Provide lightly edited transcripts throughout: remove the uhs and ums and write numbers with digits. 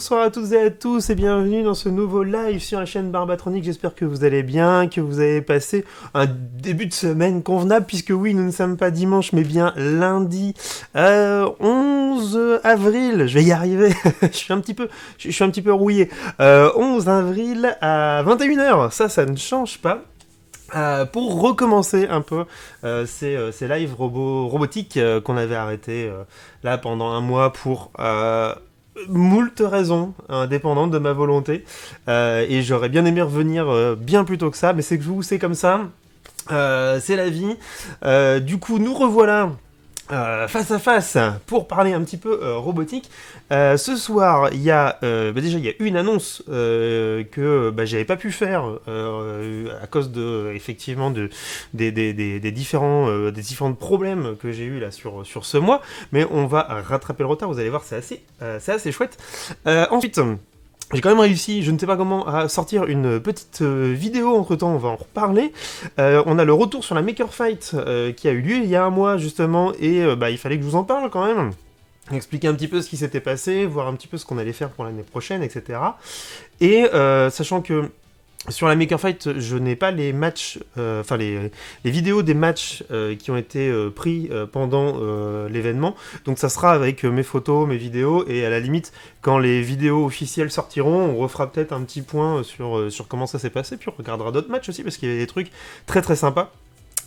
bonsoir à toutes et à tous et bienvenue dans ce nouveau live sur la chaîne Barbatronic. J'espère que vous allez bien, que vous avez passé un début de semaine convenable, puisque oui, nous ne sommes pas dimanche mais bien lundi 11 avril, je vais y arriver, je suis un petit peu rouillé, 11 avril à 21h, ça ne change pas. Pour recommencer un peu ces lives robotiques qu'on avait arrêtés là pendant un mois pour moult raisons indépendantes de ma volonté, et j'aurais bien aimé revenir bien plus tôt que ça, mais c'est que vous, c'est comme ça, c'est la vie. Du coup, nous revoilà face à face pour parler un petit peu robotique. Ce soir, il y a déjà il y a une annonce que j'avais pas pu faire à cause de effectivement des différents problèmes que j'ai eu là sur ce mois, mais on va rattraper le retard. Vous allez voir, c'est assez chouette. Ensuite, j'ai quand même réussi, je ne sais pas comment, à sortir une petite vidéo entre-temps, on va en reparler. On a le retour sur la Maker Fight qui a eu lieu il y a un mois justement, et il fallait que je vous en parle quand même. Expliquer un petit peu ce qui s'était passé, voir un petit peu ce qu'on allait faire pour l'année prochaine, etc. Et sachant que sur la Maker Fight, je n'ai pas les matchs, les vidéos des matchs qui ont été pris pendant l'événement. Donc ça sera avec mes photos, mes vidéos, et à la limite, quand les vidéos officielles sortiront, on refera peut-être un petit point sur comment ça s'est passé, puis on regardera d'autres matchs aussi, parce qu'il y avait des trucs très très sympas.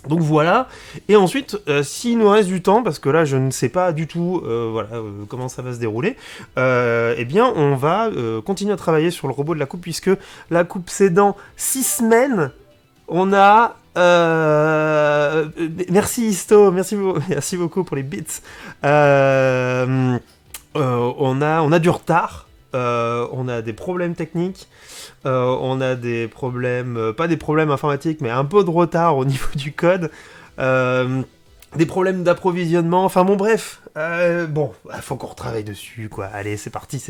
Donc voilà, et ensuite, s'il nous reste du temps, parce que là je ne sais pas du tout comment ça va se dérouler, eh bien on va continuer à travailler sur le robot de la coupe, puisque la coupe c'est dans 6 semaines. On a... merci Isto, merci beaucoup pour les bits. On a du retard, on a des problèmes techniques. On a des problèmes, pas des problèmes informatiques, mais un peu de retard au niveau du code, des problèmes d'approvisionnement, enfin bon bref, faut qu'on retravaille dessus quoi, allez c'est parti.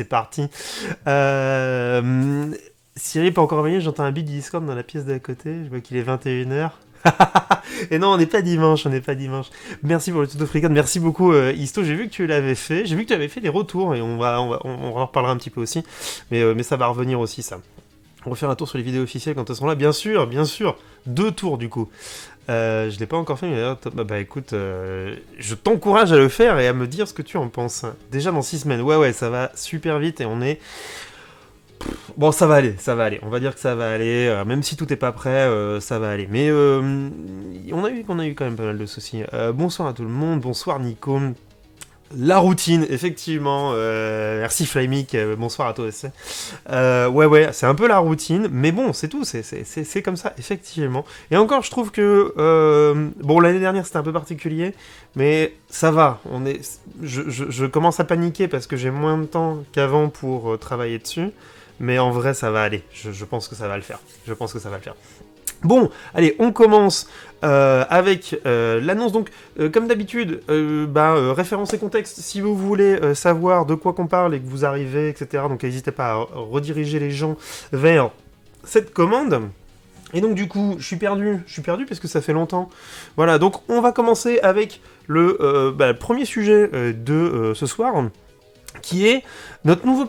Cyril pas encore réveillé, j'entends un bip du Discord dans la pièce d'à côté, je vois qu'il est 21h. Et non, on n'est pas dimanche. Merci pour le tuto Freecode, merci beaucoup Isto, j'ai vu que tu l'avais fait, j'ai vu que tu avais fait les retours, et on en reparlera un petit peu aussi, mais ça va revenir aussi ça. On va faire un tour sur les vidéos officielles quand elles sont là, bien sûr, 2 tours du coup. Je l'ai pas encore fait, mais écoute, je t'encourage à le faire et à me dire ce que tu en penses. Déjà dans 6 semaines, ouais, ça va super vite et on est... Bon, ça va aller, on va dire que ça va aller, même si tout est pas prêt, ça va aller. Mais on a eu quand même pas mal de soucis. Bonsoir à tout le monde, bonsoir Nico. La routine, effectivement, merci Flymic, bonsoir à toi aussi. Ouais, c'est un peu la routine, mais bon, c'est tout, c'est comme ça, effectivement. Et encore, je trouve que, l'année dernière c'était un peu particulier, mais ça va, je commence à paniquer parce que j'ai moins de temps qu'avant pour travailler dessus, mais en vrai, ça va aller, je pense que ça va le faire, Bon, allez, on commence avec l'annonce. Donc, comme d'habitude, référence et contexte, si vous voulez savoir de quoi qu'on parle et que vous arrivez, etc., donc n'hésitez pas à rediriger les gens vers cette commande. Et donc, du coup, je suis perdu parce que ça fait longtemps. Voilà, donc on va commencer avec le premier sujet de ce soir, qui est notre nouveau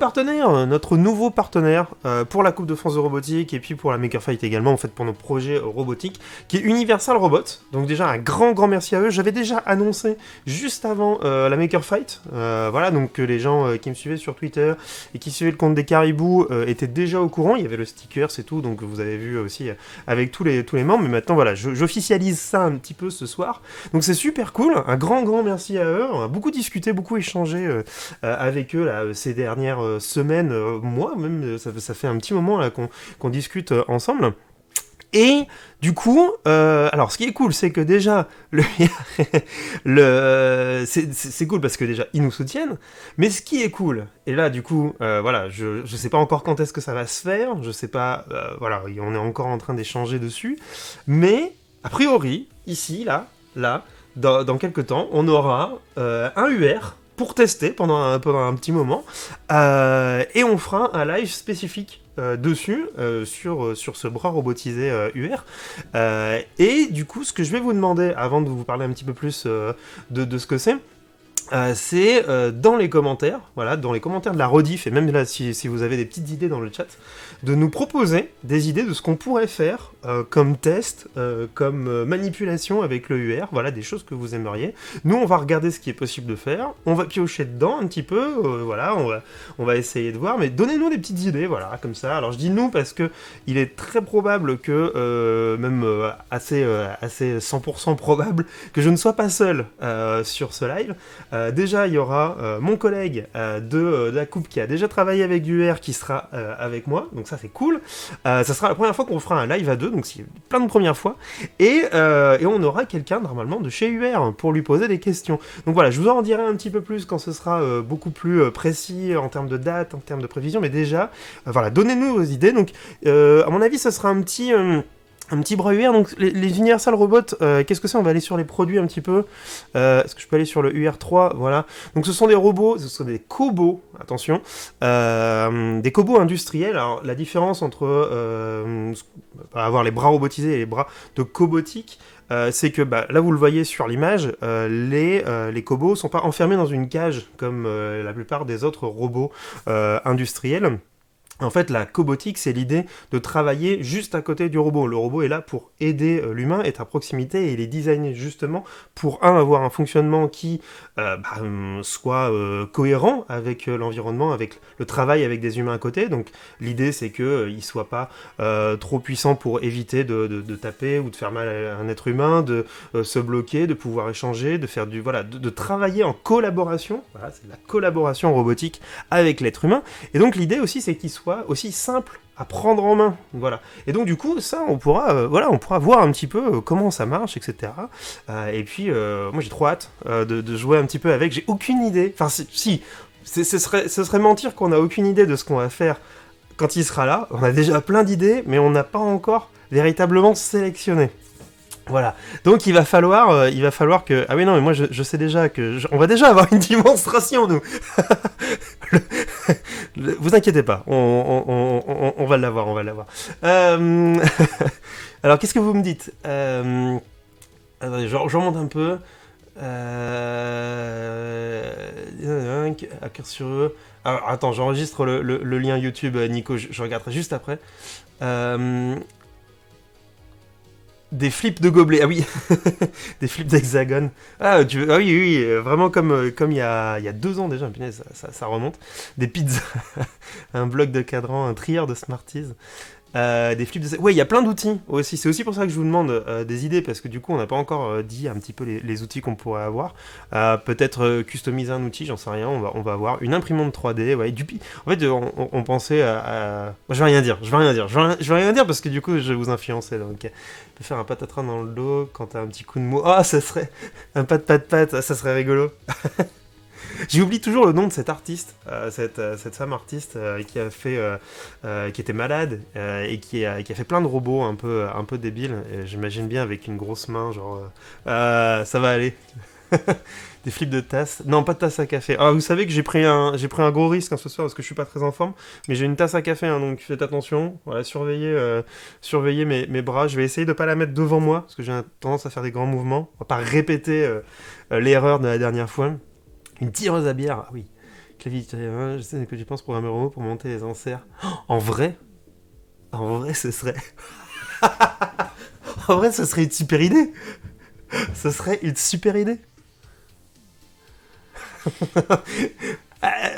partenaire pour la Coupe de France de robotique et puis pour la Maker Fight également, en fait pour nos projets robotiques, qui est Universal Robot. Donc déjà un grand merci à eux. J'avais déjà annoncé juste avant la Maker Fight, donc que les gens qui me suivaient sur Twitter et qui suivaient le compte des Caribous étaient déjà au courant. Il y avait le sticker, c'est tout, donc vous avez vu aussi avec tous les membres. Mais maintenant voilà, j'officialise ça un petit peu ce soir. Donc c'est super cool. Un grand merci à eux. On a beaucoup discuté, beaucoup échangé avec eux là ces dernières semaines, mois même, ça fait un petit moment là qu'on discute ensemble. Et du coup, alors ce qui est cool, c'est que déjà, c'est cool parce que déjà ils nous soutiennent, mais ce qui est cool, et là du coup, je sais pas encore quand est-ce que ça va se faire, je sais pas, on est encore en train d'échanger dessus, mais a priori, ici, là, dans quelques temps, on aura un UR pour tester pendant un petit moment, et on fera un live spécifique dessus, sur ce bras robotisé UR. Et du coup, ce que je vais vous demander, avant de vous parler un petit peu plus de ce que c'est, c'est dans les commentaires, voilà, dans les commentaires de la rediff, et même là, si vous avez des petites idées dans le chat, de nous proposer des idées de ce qu'on pourrait faire comme test, comme manipulation avec le UR, voilà, des choses que vous aimeriez. Nous, on va regarder ce qui est possible de faire, on va piocher dedans un petit peu, voilà, on va essayer de voir, mais donnez-nous des petites idées, voilà, comme ça. Alors je dis nous parce que il est très probable que, même assez 100% probable, que je ne sois pas seul sur ce live. Déjà, il y aura mon collègue de la coupe qui a déjà travaillé avec du UR qui sera avec moi, donc ça c'est cool. Ça sera la première fois qu'on fera un live à deux, donc c'est plein de premières fois. Et on aura quelqu'un normalement de chez UR pour lui poser des questions. Donc voilà, je vous en dirai un petit peu plus quand ce sera beaucoup plus précis en termes de date, en termes de prévision, mais déjà, voilà, donnez-nous vos idées. Donc, à mon avis, ça sera un petit bras UR. Donc les Universal Robots, qu'est-ce que c'est? On va aller sur les produits un petit peu. Est-ce que je peux aller sur le UR3? Voilà. Donc ce sont des robots, ce sont des cobots, attention, des cobots industriels. Alors la différence entre avoir les bras robotisés et les bras de cobotique, c'est que là vous le voyez sur l'image, les cobots sont pas enfermés dans une cage comme la plupart des autres robots industriels. En fait, la cobotique, c'est l'idée de travailler juste à côté du robot. Le robot est là pour aider l'humain, est à proximité, et il est designé justement pour, avoir un fonctionnement qui soit cohérent avec l'environnement, avec le travail avec des humains à côté. Donc l'idée, c'est qu'il ne soit pas trop puissant pour éviter de taper ou de faire mal à un être humain, de se bloquer, de pouvoir échanger, de faire de travailler en collaboration. Voilà, c'est de la collaboration robotique avec l'être humain. Et donc l'idée aussi, c'est qu'il soit aussi simple à prendre en main, voilà. Et donc du coup, ça, on pourra voir un petit peu comment ça marche, etc. Et puis, moi, j'ai trop hâte de jouer un petit peu avec. J'ai aucune idée. Enfin, si, ce serait mentir qu'on n'a aucune idée de ce qu'on va faire quand il sera là. On a déjà plein d'idées, mais on n'a pas encore véritablement sélectionné. Voilà, donc il va falloir que... Ah oui, non, mais moi je sais déjà que... On va déjà avoir une démonstration, nous. Vous inquiétez pas, on va l'avoir, Alors, qu'est-ce que vous me dites? Attendez, je remonte un peu. Hacker sur eux. Alors, attends, j'enregistre le lien YouTube, Nico, je regarderai juste après. Des flips de gobelets, ah oui, des flips d'hexagone. Ah oui, vraiment comme il y a 2 ans déjà, punaise, ça remonte. Des pizzas, un bloc de cadran, un trieur de Smarties. Des flips de... Ouais, il y a plein d'outils aussi. C'est aussi pour ça que je vous demande des idées, parce que du coup, on n'a pas encore dit un petit peu les outils qu'on pourrait avoir. Peut-être customiser un outil, j'en sais rien. On va avoir une imprimante 3D. Ouais, en fait, on pensait à... Moi, je vais rien dire parce que du coup, je vais vous influencer. Donc, on peut faire un patatras dans le dos quand t'as un petit coup de mou. Ah, ça serait un pat, ça serait rigolo. J'oublie toujours le nom de cet artiste, cette femme artiste qui a fait, qui était malade et qui a fait plein de robots un peu débiles. J'imagine bien avec une grosse main, genre ça va aller. Des flips de tasses. Non, pas de tasse à café. Ah, vous savez que j'ai pris un gros risque ce soir parce que je suis pas très en forme, mais j'ai une tasse à café, donc faites attention. Voilà, surveillez mes bras. Je vais essayer de pas la mettre devant moi parce que j'ai tendance à faire des grands mouvements. On va pas répéter l'erreur de la dernière fois. Une tireuse à bière, ah oui. Clavier, je sais que tu penses programmer robot pour monter les inserts. Oh, en vrai, ce serait... en vrai, ce serait une super idée. Ce serait une super idée.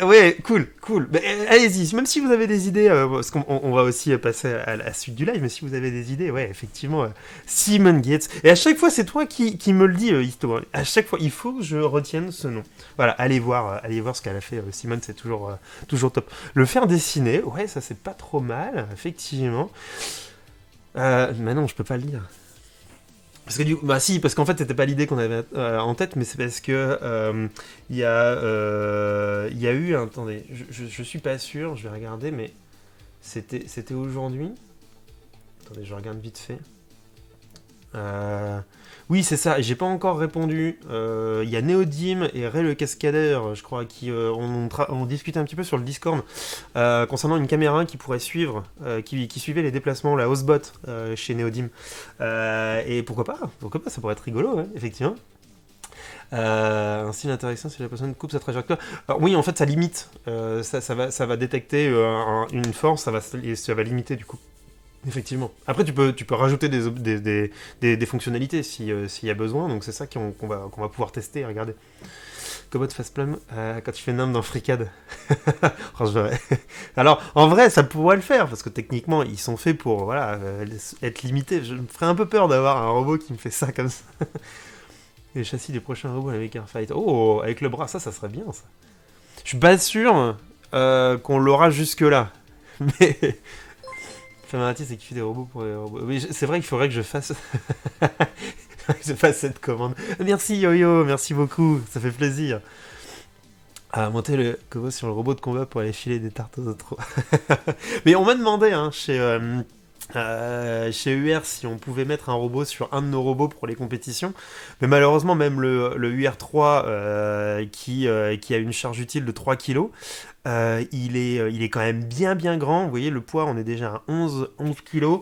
Ouais, cool. Mais, allez-y, même si vous avez des idées, parce qu'on va aussi passer à la suite du live, mais si vous avez des idées, ouais, effectivement, Simon Gates. Et à chaque fois, c'est toi qui me le dis, Histo. À chaque fois, il faut que je retienne ce nom. Voilà, allez voir ce qu'elle a fait. Simone, c'est toujours top. Le faire dessiner, ouais, ça c'est pas trop mal, effectivement. Mais non, je peux pas le dire. Parce que si, parce qu'en fait c'était pas l'idée qu'on avait en tête, mais c'est parce que il y a eu, attendez, je suis pas sûr, je vais regarder, mais c'était aujourd'hui. Attendez, je regarde vite fait. Oui, c'est ça, j'ai pas encore répondu. Il y a Neodim et Ray le Cascadeur, je crois, qui ont discuté un petit peu sur le Discord concernant une caméra qui pourrait suivre, qui suivait les déplacements, la Housebot chez Neodim. Et pourquoi pas, ça pourrait être rigolo, ouais, effectivement. Ainsi, l'interaction, si la personne coupe sa trajectoire. Alors, oui, en fait, ça limite. Ça va détecter une force, ça va limiter du coup. Effectivement. Après, tu peux rajouter des fonctionnalités s'il y a besoin, donc c'est ça qu'on va pouvoir tester et regarder. Cobot facepalm quand tu fais Nimb dans FreeCAD. Oh, alors, en vrai, ça pourrait le faire, parce que techniquement, ils sont faits pour voilà, être limités. Je me ferais un peu peur d'avoir un robot qui me fait ça comme ça. Et le châssis des prochains robots avec Airfight. Oh, avec le bras, ça serait bien, ça. Je suis pas sûr qu'on l'aura jusque-là. Mais... Famarati, c'est qu'il fait des robots pour les robots. Oui, c'est vrai qu'il faudrait que je fasse... que je fasse cette commande. Merci Yo-Yo, merci beaucoup, ça fait plaisir. À monter le Kobo sur le robot de combat pour aller filer des tartes aux autres. Mais on m'a demandé chez UR si on pouvait mettre un robot sur un de nos robots pour les compétitions. Mais malheureusement, même le UR3 qui a une charge utile de 3 kg, il est quand même bien grand. Vous voyez, le poids, on est déjà à 11 kg.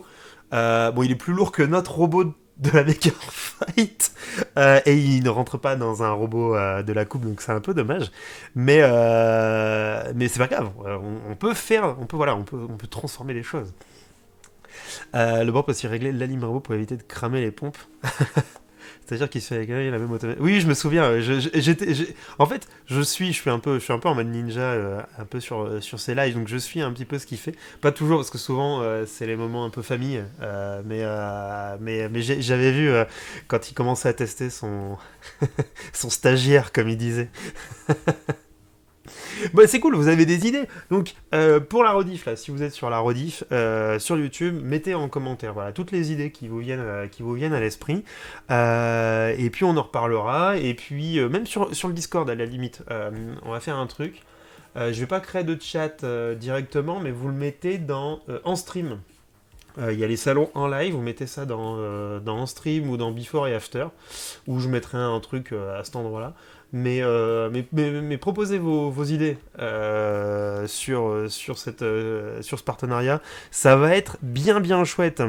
Bon, il est plus lourd que notre robot de la Maker Fight et il ne rentre pas dans un robot de la coupe, donc c'est un peu dommage, mais c'est pas grave, on peut transformer les choses. Le bord peut aussi régler l'alim robot pour éviter de cramer les pompes. C'est-à-dire qu'il se fait gagner la même automatique. Oui, je me souviens. En fait, je suis un peu en mode ninja, un peu sur ces lives, donc je suis un petit peu ce qu'il fait. Pas toujours, parce que souvent c'est les moments un peu famille. Mais j'avais vu quand il commençait à tester son son stagiaire, comme il disait. Bah, c'est cool, vous avez des idées. Donc, pour la rediff, là, si vous êtes sur la rediff, sur YouTube, mettez en commentaire voilà, toutes les idées qui vous viennent à l'esprit. Et puis, on en reparlera. Et puis, même sur le Discord, à la limite, on va faire un truc. Je vais pas créer de chat directement, mais vous le mettez en stream. Il y a les salons en live, vous mettez ça dans en stream ou dans Before et After, où je mettrai un truc à cet endroit-là. Mais proposez vos idées sur ce partenariat. Ça va être bien chouette.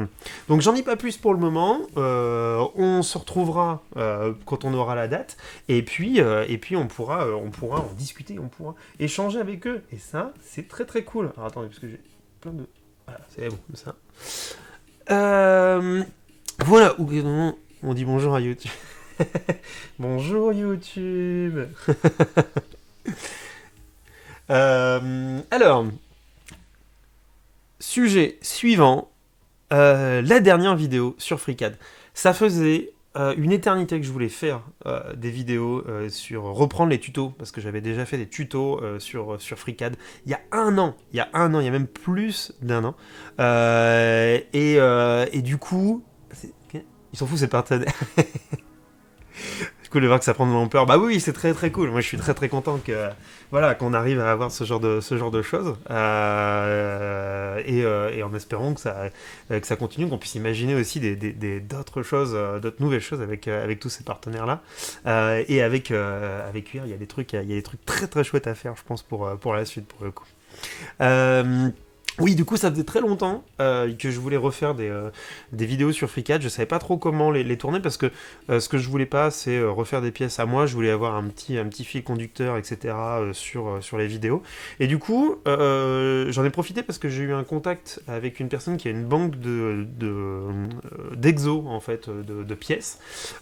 Donc j'en dis pas plus pour le moment. On se retrouvera quand on aura la date. Et puis on pourra en discuter, on pourra échanger avec eux. Et ça, c'est très cool. Alors attendez, parce que j'ai plein de... Voilà, c'est bon, ça. Voilà, on dit bonjour à YouTube. Bonjour YouTube. Alors, sujet suivant, la dernière vidéo sur FreeCAD. Ça faisait une éternité que je voulais faire des vidéos sur reprendre les tutos, parce que j'avais déjà fait des tutos sur FreeCAD il y a un an, il y a même plus d'un an. Et du coup, ils s'en foutent, c'est partenaire. C'est cool de voir que ça prend de l'ampleur. Bah oui, c'est très cool. Moi, je suis très content qu'on arrive à avoir ce genre de choses. Et en espérant que ça continue, qu'on puisse imaginer aussi d'autres choses, d'autres nouvelles choses avec tous ces partenaires-là. Et avec UR, il y a des trucs très chouettes à faire, je pense, pour la suite, pour le coup. Oui, du coup, ça faisait très longtemps que je voulais refaire des vidéos sur FreeCAD. Je savais pas trop comment les tourner parce que ce que je voulais pas, c'est refaire des pièces à moi. Je voulais avoir un petit fil conducteur, etc. Sur les vidéos. Et du coup, j'en ai profité parce que j'ai eu un contact avec une personne qui a une banque d'exos, en fait, de pièces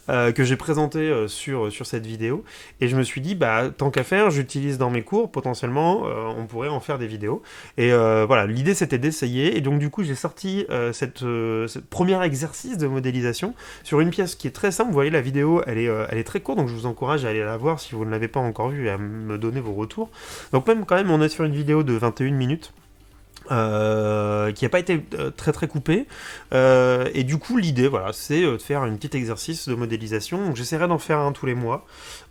que j'ai présenté sur cette vidéo. Et je me suis dit, bah, tant qu'à faire, j'utilise dans mes cours. Potentiellement, on pourrait en faire des vidéos. Et voilà, l'idée c'était d'essayer, et donc du coup j'ai sorti cette premier exercice de modélisation sur une pièce qui est très simple. Vous voyez, la vidéo elle est très courte, donc je vous encourage à aller la voir si vous ne l'avez pas encore vue et à me donner vos retours. Donc même quand même on est sur une vidéo de 21 minutes. Qui n'a pas été très coupé, et du coup l'idée voilà, c'est de faire un petit exercice de modélisation. Donc j'essaierai d'en faire un tous les mois.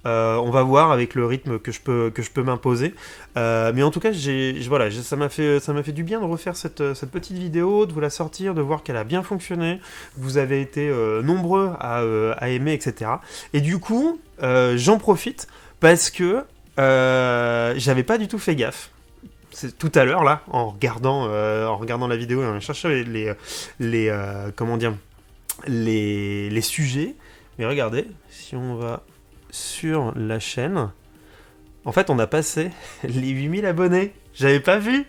On va voir avec le rythme que je peux m'imposer, mais en tout cas ça m'a fait du bien de refaire cette petite vidéo, de vous la sortir, de voir qu'elle a bien fonctionné. Vous avez été nombreux à aimer, etc. Et du coup j'en profite parce que j'avais pas du tout fait gaffe. C'est tout à l'heure là, en regardant la vidéo et en cherchant les sujets. Mais regardez, si on va sur la chaîne. En fait, on a passé les 8000 abonnés. J'avais pas vu.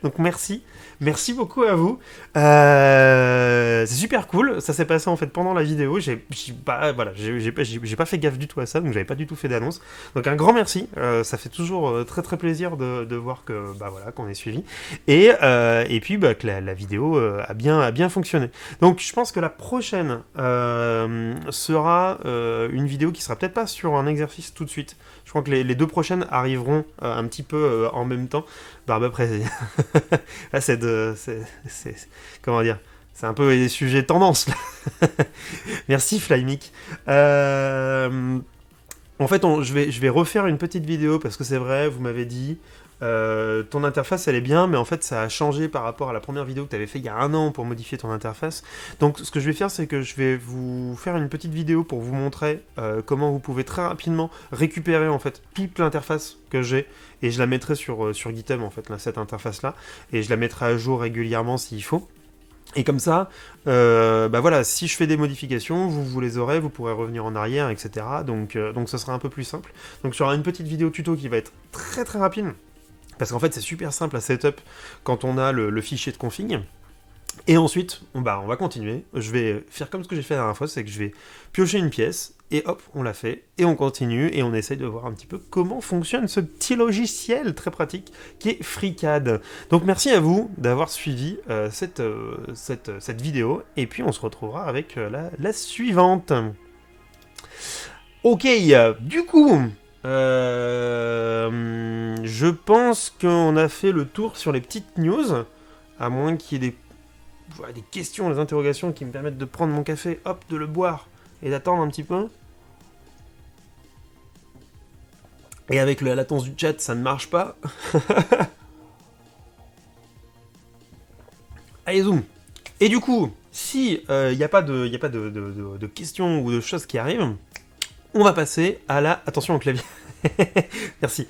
Donc merci. Merci beaucoup à vous. C'est super cool. Ça s'est passé en fait pendant la vidéo. J'ai pas fait gaffe du tout à ça, donc j'avais pas du tout fait d'annonce. Donc un grand merci. Ça fait toujours très très plaisir de voir que qu'on est suivi et puis que la vidéo a bien fonctionné. Donc je pense que la prochaine sera une vidéo qui sera peut-être pas sur un exercice tout de suite. Je crois que les deux prochaines arriveront un petit peu en même temps. Après, là, comment dire, c'est un peu des sujets tendance là. Merci Flymic. En fait, je vais refaire une petite vidéo parce que c'est vrai, vous m'avez dit, ton interface elle est bien, mais en fait ça a changé par rapport à la première vidéo que tu avais fait il y a un an pour modifier ton interface. Donc ce que je vais faire, c'est que je vais vous faire une petite vidéo pour vous montrer comment vous pouvez très rapidement récupérer en fait toute l'interface que j'ai, et je la mettrai sur GitHub en fait, là, cette interface là, et je la mettrai à jour régulièrement s'il faut. Et comme ça, si je fais des modifications, vous les aurez, vous pourrez revenir en arrière, etc. Donc ce sera un peu plus simple. Donc il y aura une petite vidéo tuto qui va être très très rapide, parce qu'en fait c'est super simple à setup quand on a le fichier de config. Et ensuite, on va continuer. Je vais faire comme ce que j'ai fait la dernière fois, c'est que je vais piocher une pièce, et hop, on l'a fait, et on continue, et on essaye de voir un petit peu comment fonctionne ce petit logiciel très pratique qui est FreeCAD. Donc merci à vous d'avoir suivi cette vidéo, et puis on se retrouvera avec la suivante. Ok, du coup, je pense qu'on a fait le tour sur les petites news, à moins qu'il y ait des questions, des interrogations qui me permettent de prendre mon café, hop, de le boire et d'attendre un petit peu. Et avec la latence du chat, ça ne marche pas. Allez, zoom. Et du coup, si il n'y a pas de questions ou de choses qui arrivent, on va passer à la... Attention au clavier. Merci.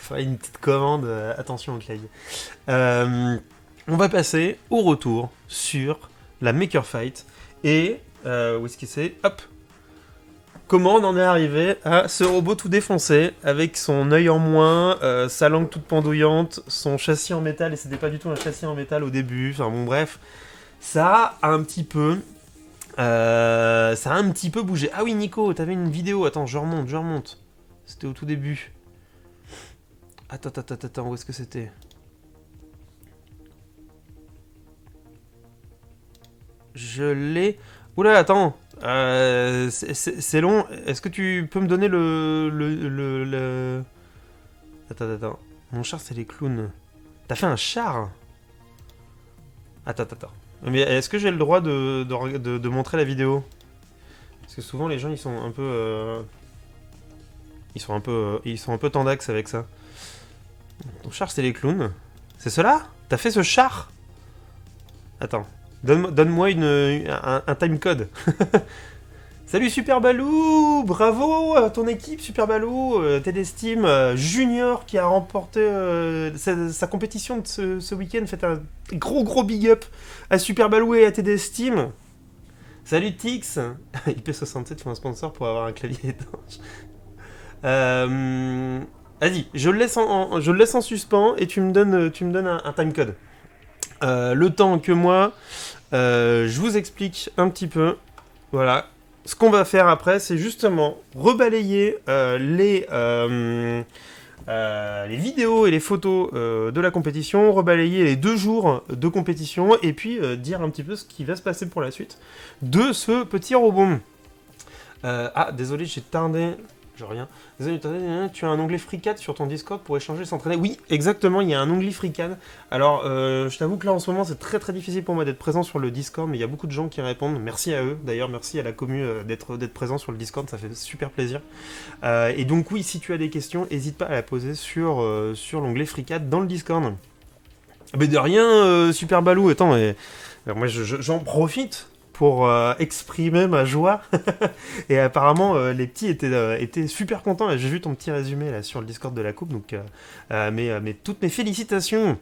Faudrait une petite commande, attention au clavier. On va passer au retour sur la Maker Fight. Et où est-ce qu'il c'est ? Hop. Comment on en est arrivé à ce robot tout défoncé, avec son œil en moins, sa langue toute pendouillante, son châssis en métal, et c'était pas du tout un châssis en métal au début, enfin bon bref, ça a un petit peu bougé. Ah oui Nico, t'avais une vidéo, attends, je remonte. C'était au tout début. Attends, où est-ce que c'était ? Je l'ai... Oula, attends, c'est long. Est-ce que tu peux me donner le... Attends. Mon char, c'est les clowns. T'as fait un char ? Attends. Mais est-ce que j'ai le droit de montrer la vidéo ? Parce que souvent, les gens, ils sont un peu... Ils sont un peu tendax avec ça. Ton char, c'est les clowns. C'est cela ? T'as fait ce char ? Attends. Donne-moi un timecode. Salut Super Balou, bravo à ton équipe Super Balou, TD Steam Junior qui a remporté sa compétition de ce week-end. Faites un gros big up à Super Balou et à TD Steam. Salut Tix. IP67 font un sponsor pour avoir un clavier étanche. Vas-y, je le laisse en suspens et tu me donnes un timecode. Le temps que moi, je vous explique un petit peu. Voilà. Ce qu'on va faire après, c'est justement rebalayer les vidéos et les photos de la compétition, rebalayer les 2 jours de compétition, et puis dire un petit peu ce qui va se passer pour la suite de ce petit robot. Désolé, j'ai tardé. Rien. Désolé, tu as un onglet FreeCAD sur ton Discord pour échanger et s'entraîner. Oui, exactement, il y a un onglet FreeCAD. Alors, je t'avoue que là, en ce moment, c'est très très difficile pour moi d'être présent sur le Discord, mais il y a beaucoup de gens qui répondent. Merci à eux. D'ailleurs, merci à la commu d'être présent sur le Discord, ça fait super plaisir. Et donc, oui, si tu as des questions, n'hésite pas à la poser sur l'onglet FreeCAD dans le Discord. Mais de rien, Super Balou. Attends, moi, j'en profite pour exprimer ma joie. Et apparemment, les petits étaient super contents. J'ai vu ton petit résumé là, sur le Discord de la Coupe, donc mais toutes mes félicitations.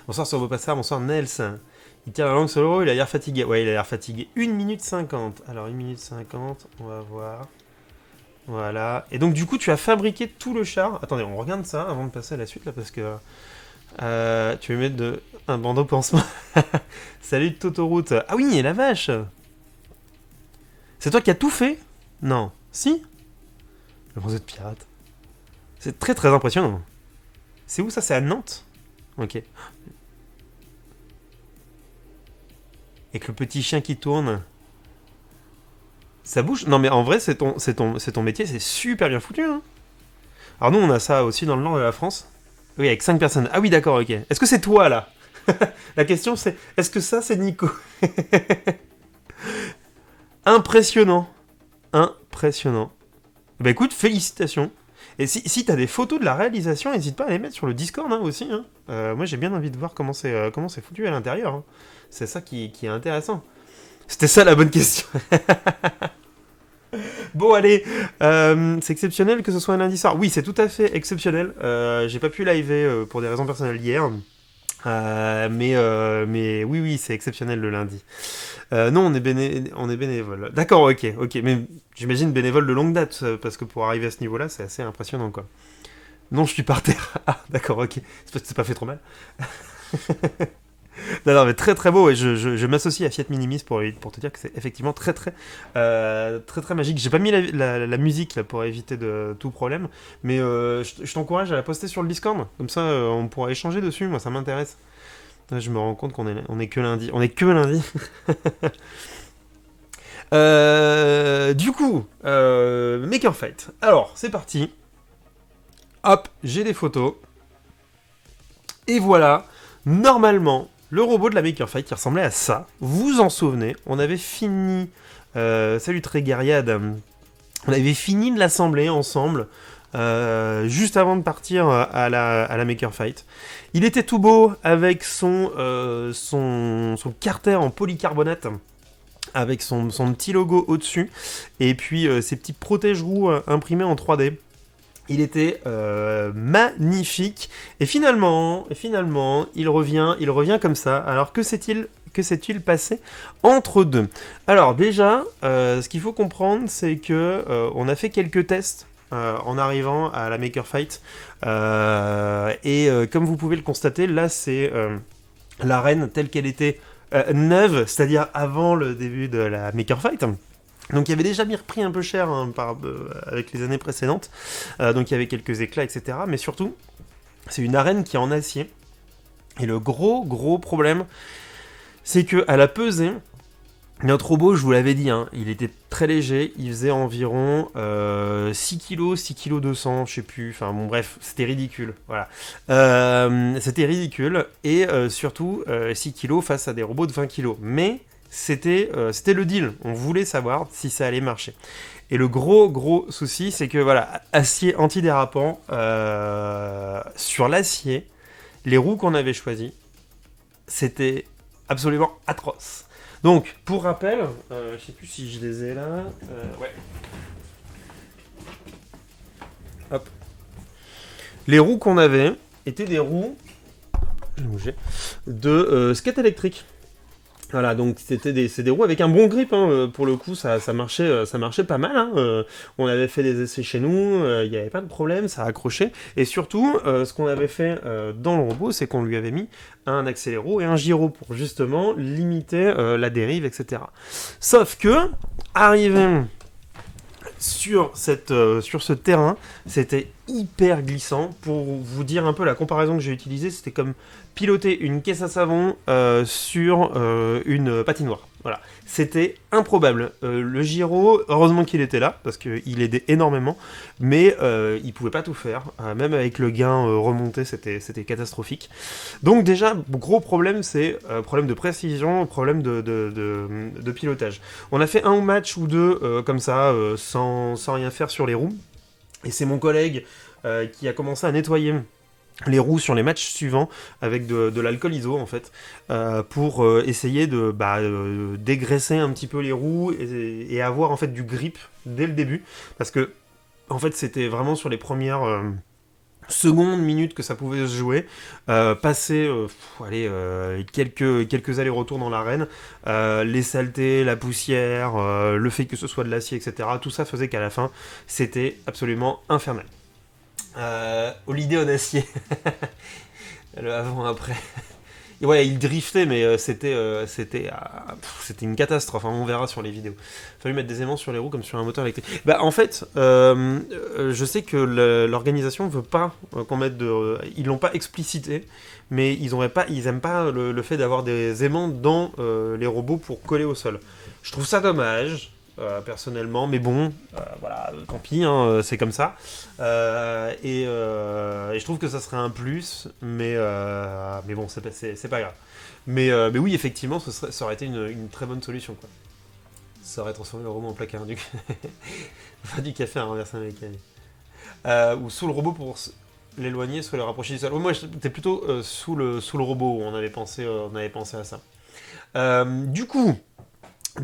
Bonsoir Sorbopassar, bonsoir Nels. Il tient la langue sur l'euro, il a l'air fatigué. Ouais, il a l'air fatigué. 1 minute 50. Alors, 1 minute 50, on va voir. Voilà. Et donc, du coup, tu as fabriqué tout le char. Attendez, on regarde ça avant de passer à la suite, là, parce que... tu veux mettre un bandeau pansement. Salut Totoroute. Ah oui, et la vache. C'est toi qui as tout fait? Non. Si? Le réseau de pirates. C'est très très impressionnant. C'est où ça? C'est à Nantes? Ok. Et que le petit chien qui tourne. Ça bouge? Non mais en vrai, c'est ton métier, c'est super bien foutu. Hein. Alors nous, on a ça aussi dans le nord de la France. Oui, avec 5 personnes. Ah oui, d'accord, ok. Est-ce que c'est toi là? La question c'est, est-ce que ça c'est Nico? Impressionnant. Impressionnant. Bah écoute, félicitations. Et si t'as des photos de la réalisation, n'hésite pas à les mettre sur le Discord hein, aussi. Hein. Moi j'ai bien envie de voir comment c'est foutu à l'intérieur. Hein. C'est ça qui est intéressant. C'était ça la bonne question. Bon allez, c'est exceptionnel que ce soit un lundi soir. Oui, c'est tout à fait exceptionnel. J'ai pas pu liver pour des raisons personnelles hier. Mais oui, oui, c'est exceptionnel le lundi. Non, on est bénévole. D'accord, ok. Mais j'imagine bénévole de longue date, parce que pour arriver à ce niveau-là, c'est assez impressionnant, quoi. Non, je suis par terre. Ah, d'accord, ok. C'est pas fait trop mal. Non, mais très très beau. Et je m'associe à Fiat Minimis pour te dire que c'est effectivement très très magique. J'ai pas mis la musique là, pour éviter tout problème, mais je t'encourage à la poster sur le Discord. Comme ça, on pourra échanger dessus. Moi, ça m'intéresse. Je me rends compte on est que lundi. On est que lundi. Du coup, Maker Fight. Alors, c'est parti. Hop, j'ai des photos. Et voilà, normalement, le robot de la Maker Fight qui ressemblait à ça. Vous en souvenez, on avait fini... salut Trégariade. On avait fini de l'assembler ensemble. Juste avant de partir à la Maker Fight. Il était tout beau avec son carter en polycarbonate avec son petit logo au-dessus et puis ses petits protège-roues imprimés en 3D. Il était magnifique et finalement, il revient comme ça. Alors que s'est-il passé entre deux? Alors déjà, ce qu'il faut comprendre, c'est que on a fait quelques tests en arrivant à la Maker Fight. Et comme vous pouvez le constater, là c'est l'arène telle qu'elle était neuve, c'est-à-dire avant le début de la Maker Fight. Donc il y avait déjà mis repris un peu cher hein, avec les années précédentes. Donc il y avait quelques éclats, etc. Mais surtout, c'est une arène qui est en acier. Et le gros problème, c'est que à la pesée, notre robot, je vous l'avais dit, hein, il était très léger, il faisait environ 6 kg, 6 kg 200, je sais plus, enfin bon bref, c'était ridicule, voilà. C'était ridicule, et surtout 6 kg face à des robots de 20 kg. Mais c'était le deal, on voulait savoir si ça allait marcher. Et le gros souci, c'est que voilà, acier antidérapant, sur l'acier, les roues qu'on avait choisies, c'était absolument atroce. Donc, pour rappel, je sais plus si je les ai là. Ouais. Hop. Les roues qu'on avait étaient des roues de skate électrique. Voilà, donc c'est des roues avec un bon grip, hein, pour le coup, ça marchait pas mal. Hein, on avait fait des essais chez nous, il n'y avait pas de problème, ça accrochait. Et surtout, ce qu'on avait fait dans le robot, c'est qu'on lui avait mis un accéléro et un gyro pour justement limiter la dérive, etc. Sauf que, arrivé sur ce terrain, c'était hyper glissant. Pour vous dire un peu la comparaison que j'ai utilisée, c'était comme piloter une caisse à savon sur une patinoire. Voilà, c'était improbable. Le gyro, heureusement qu'il était là, parce qu'il aidait énormément, mais il pouvait pas tout faire. Même avec le gain remonté, c'était catastrophique. Donc déjà, gros problème, c'est problème de précision, problème de pilotage. On a fait un match ou deux comme ça, sans rien faire sur les roues. Et c'est mon collègue qui a commencé à nettoyer les roues sur les matchs suivants avec de l'alcool iso en fait pour essayer de dégraisser un petit peu les roues et avoir en fait du grip dès le début parce que en fait c'était vraiment sur les premières secondes, minutes que ça pouvait se jouer, passer quelques allers-retours dans l'arène, les saletés, la poussière, le fait que ce soit de l'acier, etc. Tout ça faisait qu'à la fin, c'était absolument infernal. Holiday en acier, le avant-après. Et ouais, il driftait, mais c'était une catastrophe. Hein, on verra sur les vidéos. Il a fallu mettre des aimants sur les roues comme sur un moteur électrique. Bah, en fait, je sais que l'organisation veut pas qu'on mette de. Ils l'ont pas explicité, mais ils aiment pas le fait d'avoir des aimants dans les robots pour coller au sol. Je trouve ça dommage. Personnellement, mais bon, voilà, tant pis, hein, c'est comme ça. Et je trouve que ça serait un plus, mais bon, c'est pas grave. Mais oui, effectivement, ça aurait été une très bonne solution, quoi. Ça aurait transformé le robot en placard du, enfin, du café à renverser un mécanique. Ou sous le robot pour l'éloigner, soit le rapprocher du sol. Moi, j'étais plutôt sous le robot où on avait pensé à ça. Du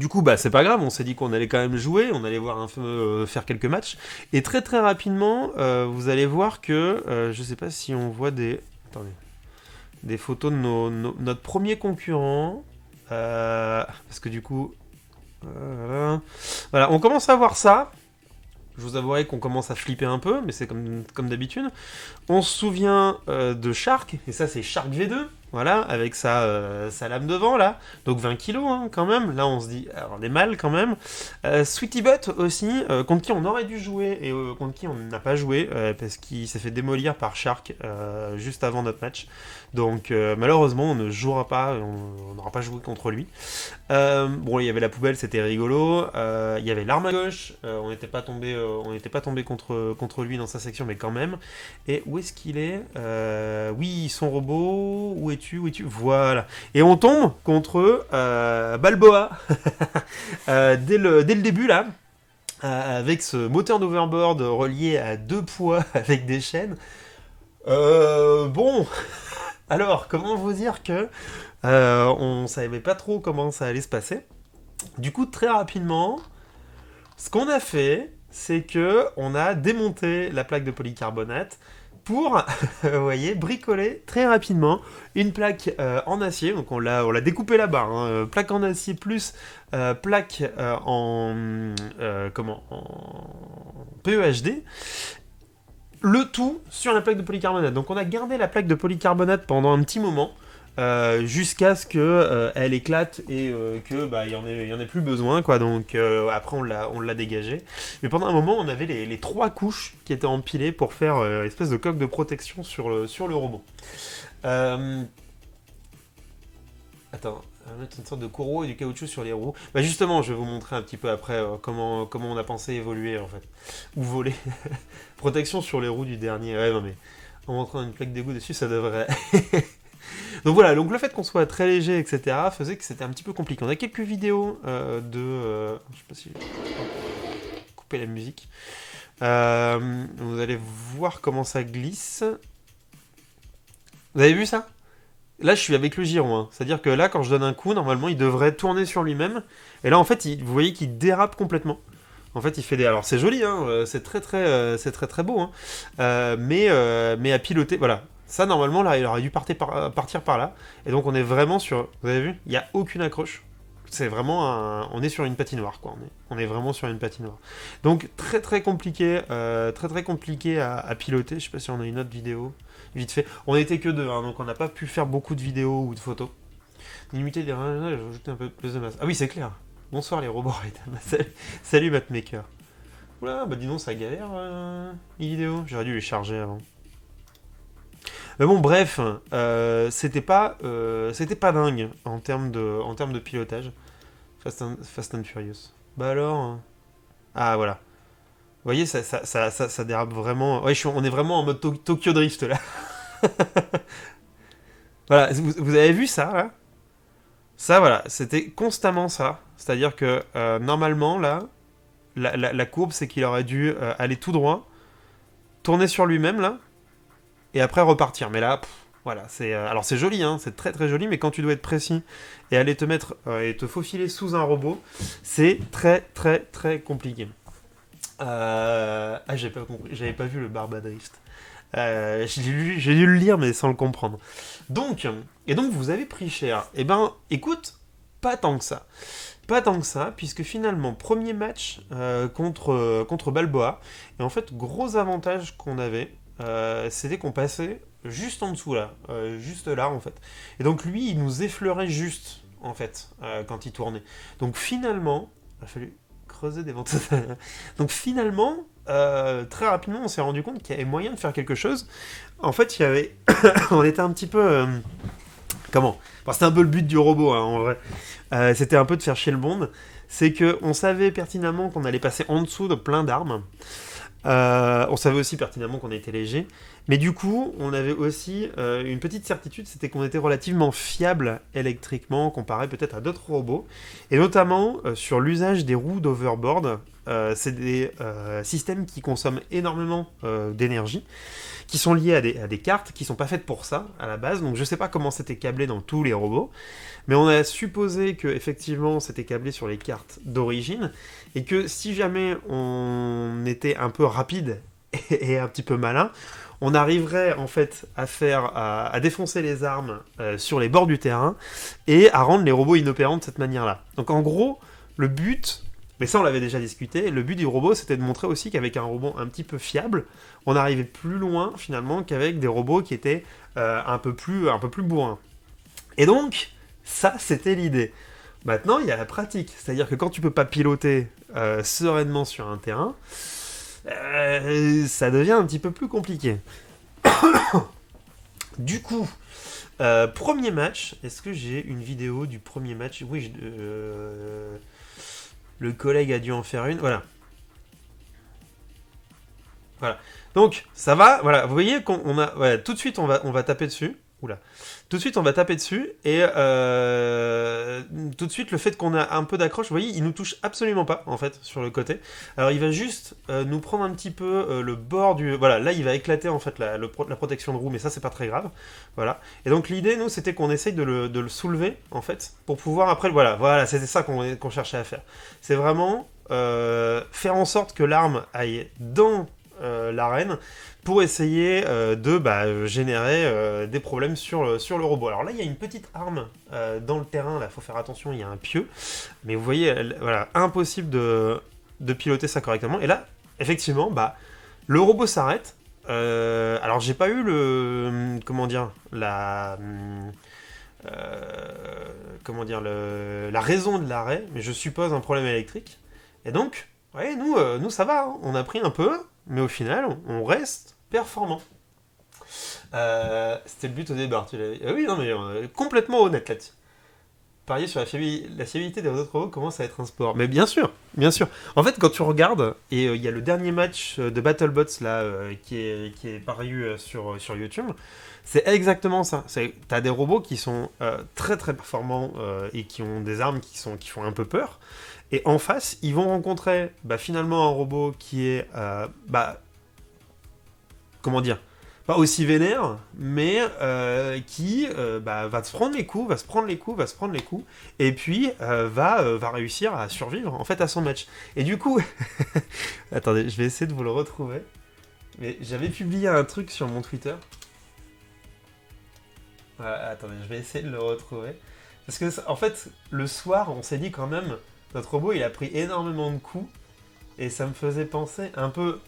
coup, bah c'est pas grave, on s'est dit qu'on allait quand même jouer, on allait voir un peu faire quelques matchs. Et très très rapidement, vous allez voir que, je sais pas si on voit des photos de notre premier concurrent. Parce que du coup, voilà, on commence à voir ça. Je vous avouerai qu'on commence à flipper un peu, mais c'est comme d'habitude. On se souvient de Shark, et ça c'est Shark V2, voilà, avec sa lame devant là, donc 20 kilos hein, quand même. Là on se dit, alors, on est mal quand même. Sweetie Butt aussi, contre qui on aurait dû jouer et contre qui on n'a pas joué, parce qu'il s'est fait démolir par Shark juste avant notre match. Donc malheureusement on ne jouera pas, on n'aura pas joué contre lui. Bon, il y avait la poubelle, c'était rigolo. Il y avait l'arme à gauche. On n'était pas tombé contre lui dans sa section, mais quand même. Et où est-ce qu'il est, oui, son robot. Où es-tu? Voilà. Et on tombe contre Balboa dès le début là. Avec ce moteur d'overboard relié à 2 poids avec des chaînes. Bon, alors comment vous dire que on savait pas trop comment ça allait se passer. Du coup, très rapidement, ce qu'on a fait, c'est que on a démonté la plaque de polycarbonate pour, vous voyez, bricoler très rapidement une plaque en acier. Donc on l'a découpé là-bas, hein, plaque en acier plus plaque en PEHD. Le tout sur la plaque de polycarbonate. Donc on a gardé la plaque de polycarbonate pendant un petit moment. Jusqu'à ce que elle éclate et que bah il y en ait plus besoin quoi. Donc après on l'a dégagé. Mais pendant un moment on avait les 3 couches qui étaient empilées pour faire espèce de coque de protection sur le robot. Attends, on va mettre une sorte de courroie et du caoutchouc sur les roues. Bah justement, je vais vous montrer un petit peu après comment on a pensé évoluer en fait. Ou voler. Protection sur les roues du dernier. Ouais non mais en montrant une plaque d'égout dessus ça devrait... Donc voilà, donc le fait qu'on soit très léger, etc., faisait que c'était un petit peu compliqué. On a quelques vidéos je sais pas si... couper la musique. Vous allez voir comment ça glisse. Vous avez vu ça? Là, je suis avec le giron. Hein. C'est-à-dire que là, quand je donne un coup, normalement, il devrait tourner sur lui-même. Et là, en fait, vous voyez qu'il dérape complètement. En fait, il fait des... Alors, c'est joli, hein, c'est très très beau. Hein. Mais à piloter, voilà. Ça, normalement, là, il aurait dû partir par là. Et donc, on est vraiment sur... Vous avez vu? Il n'y a aucune accroche. C'est vraiment on est sur une patinoire, quoi. On est vraiment sur une patinoire. Donc, très très compliqué, très compliqué à piloter. Je sais pas si on a une autre vidéo. Vite fait. On n'était que 2, hein, donc on n'a pas pu faire beaucoup de vidéos ou de photos. Limiter les réglages, ajouter un peu plus de masse. Ah oui, c'est clair. Bonsoir les robots. Salut Mapmaker. Oula, bah dis donc, ça galère les vidéos. J'aurais dû les charger avant. Mais bon, bref, c'était pas dingue en termes de pilotage. Fast and Furious. Bah alors. Ah voilà. Vous voyez, ça dérape vraiment. Ouais, on est vraiment en mode Tokyo Drift là. Voilà, vous avez vu ça là? Ça, voilà, c'était constamment ça. C'est-à-dire que normalement, là, la courbe, c'est qu'il aurait dû aller tout droit, tourner sur lui-même là, et après repartir. Mais là, voilà, alors c'est joli, hein, c'est très très joli, mais quand tu dois être précis et aller te mettre et te faufiler sous un robot, c'est très très très compliqué. Ah, j'avais pas vu le Barbadrift. J'ai dû le lire, mais sans le comprendre. Donc, et donc vous avez pris cher. Eh ben, écoute, pas tant que ça. Pas tant que ça, puisque finalement, premier match contre Balboa. Et en fait, gros avantage qu'on avait, c'était qu'on passait juste en dessous là. Juste là, en fait. Et donc lui, il nous effleurait juste, en fait, quand il tournait. Donc finalement, il a fallu creuser des ventes. Donc finalement, très rapidement, on s'est rendu compte qu'il y avait moyen de faire quelque chose. En fait, il y avait... on était un petit peu... comment enfin, c'était un peu le but du robot, hein, en vrai. C'était un peu de faire chier le monde. C'est que on savait pertinemment qu'on allait passer en dessous de plein d'armes. On savait aussi pertinemment qu'on était léger. Mais du coup, on avait aussi une petite certitude, c'était qu'on était relativement fiable électriquement comparé peut-être à d'autres robots. Et notamment sur l'usage des roues d'overboard. C'est des systèmes qui consomment énormément d'énergie, qui sont liés à des cartes qui sont pas faites pour ça à la base. Donc je sais pas comment c'était câblé dans tous les robots, mais on a supposé que effectivement c'était câblé sur les cartes d'origine et que si jamais on était un peu rapide et un petit peu malin, on arriverait en fait à défoncer les armes sur les bords du terrain et à rendre les robots inopérants de cette manière-là. Donc en gros, le but, mais ça on l'avait déjà discuté, le but du robot c'était de montrer aussi qu'avec un robot un petit peu fiable, on arrivait plus loin finalement qu'avec des robots qui étaient un peu plus bourrins. Et donc, ça c'était l'idée. Maintenant, il y a la pratique, c'est-à-dire que quand tu peux pas piloter sereinement sur un terrain, ça devient un petit peu plus compliqué. Du coup, premier match, est-ce que j'ai une vidéo du premier match? Oui, le collègue a dû en faire une, voilà. Voilà. Donc, ça va, voilà, vous voyez qu'on a, voilà, tout de suite on va taper dessus. Oula. Tout de suite on va taper dessus et tout de suite le fait qu'on a un peu d'accroche, vous voyez, il nous touche absolument pas en fait sur le côté. Alors il va juste nous prendre un petit peu le bord du, voilà, là il va éclater en fait la protection de roue, mais ça c'est pas très grave, voilà. Et donc l'idée nous c'était qu'on essaye de le soulever en fait pour pouvoir après, voilà, c'était ça qu'on cherchait à faire. C'est vraiment faire en sorte que l'arme aille dans l'arène pour essayer de générer des problèmes sur le robot. Alors là, il y a une petite arme dans le terrain, là, faut faire attention, il y a un pieu, mais vous voyez, voilà, impossible de piloter ça correctement. Et là, effectivement, le robot s'arrête. Alors, j'ai pas eu comment dire, la raison de l'arrêt, mais je suppose un problème électrique. Et donc, ouais, nous ça va, hein. On a pris un peu, mais au final, on reste performant. C'était le but au départ, tu l'avais. Oui, non, mais complètement honnête là-dessus. Parier sur la fiabilité des autres robots commence à être un sport. Mais bien sûr, bien sûr. En fait, quand tu regardes, et il y a le dernier match de BattleBots là, qui est paru sur YouTube, c'est exactement ça. T'as des robots qui sont très très performants et qui ont des armes qui font un peu peur. Et en face, ils vont rencontrer finalement un robot qui est, comment dire, pas aussi vénère, mais qui va se prendre les coups, va se prendre les coups, et puis va réussir à survivre en fait à son match. Et du coup, attendez, je vais essayer de vous le retrouver. Mais j'avais publié un truc sur mon Twitter. Attendez, je vais essayer de le retrouver. Parce que, en fait, le soir, on s'est dit quand même, notre robot, il a pris énormément de coups, et ça me faisait penser un peu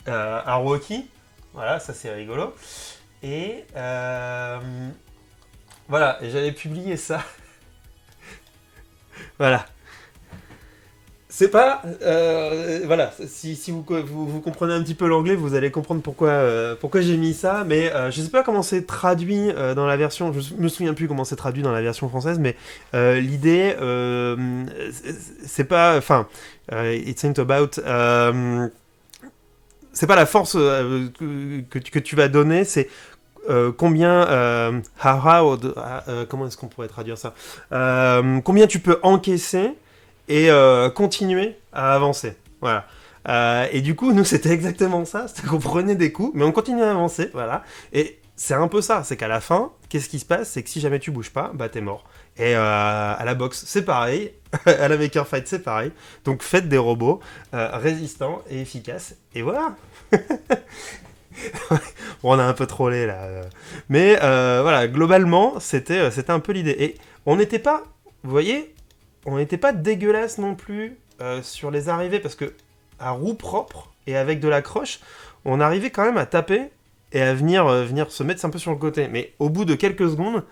à Rocky. Voilà, ça c'est rigolo. Et voilà, et j'avais publié ça. Voilà. C'est pas... voilà, si vous comprenez un petit peu l'anglais, vous allez comprendre pourquoi j'ai mis ça, mais je sais pas comment c'est traduit dans la version... Je me souviens plus comment c'est traduit dans la version française, mais l'idée, c'est pas... Enfin, it's not about... c'est pas la force que tu vas donner, c'est combien... comment est-ce qu'on pourrait traduire ça combien tu peux encaisser et continuer à avancer. Voilà. Et du coup, nous, c'était exactement ça. C'était qu'on prenait des coups, mais on continuait à avancer. Voilà. Et c'est un peu ça. C'est qu'à la fin, qu'est-ce qui se passe? C'est que si jamais tu bouges pas, t'es mort. Et à la boxe, c'est pareil. À la Maker Fight, c'est pareil. Donc, faites des robots résistants et efficaces. Et voilà. Bon, on a un peu trollé là. Mais voilà, globalement, c'était un peu l'idée. Et on n'était pas, vous voyez, on n'était pas dégueulasse non plus sur les arrivées, parce que à roue propre et avec de la croche, on arrivait quand même à taper et à venir se mettre un peu sur le côté. Mais au bout de quelques secondes,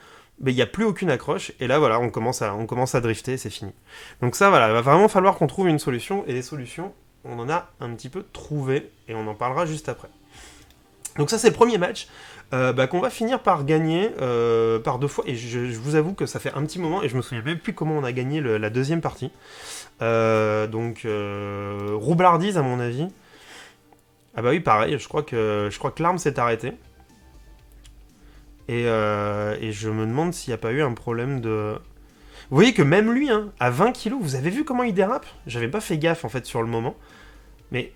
il n'y a plus aucune accroche, et là voilà, on commence à drifter, c'est fini. Donc ça voilà, il va vraiment falloir qu'on trouve une solution, et les solutions, on en a un petit peu trouvé, et on en parlera juste après. Donc ça c'est le premier match qu'on va finir par gagner par 2 fois, et je vous avoue que ça fait un petit moment, et je me souviens même plus comment on a gagné la deuxième partie. Roublardise à mon avis. Ah bah oui pareil, je crois que l'arme s'est arrêtée. Et je me demande s'il n'y a pas eu un problème de... Vous voyez que même lui, hein, à 20 kilos, vous avez vu comment il dérape? J'avais pas fait gaffe en fait sur le moment. Mais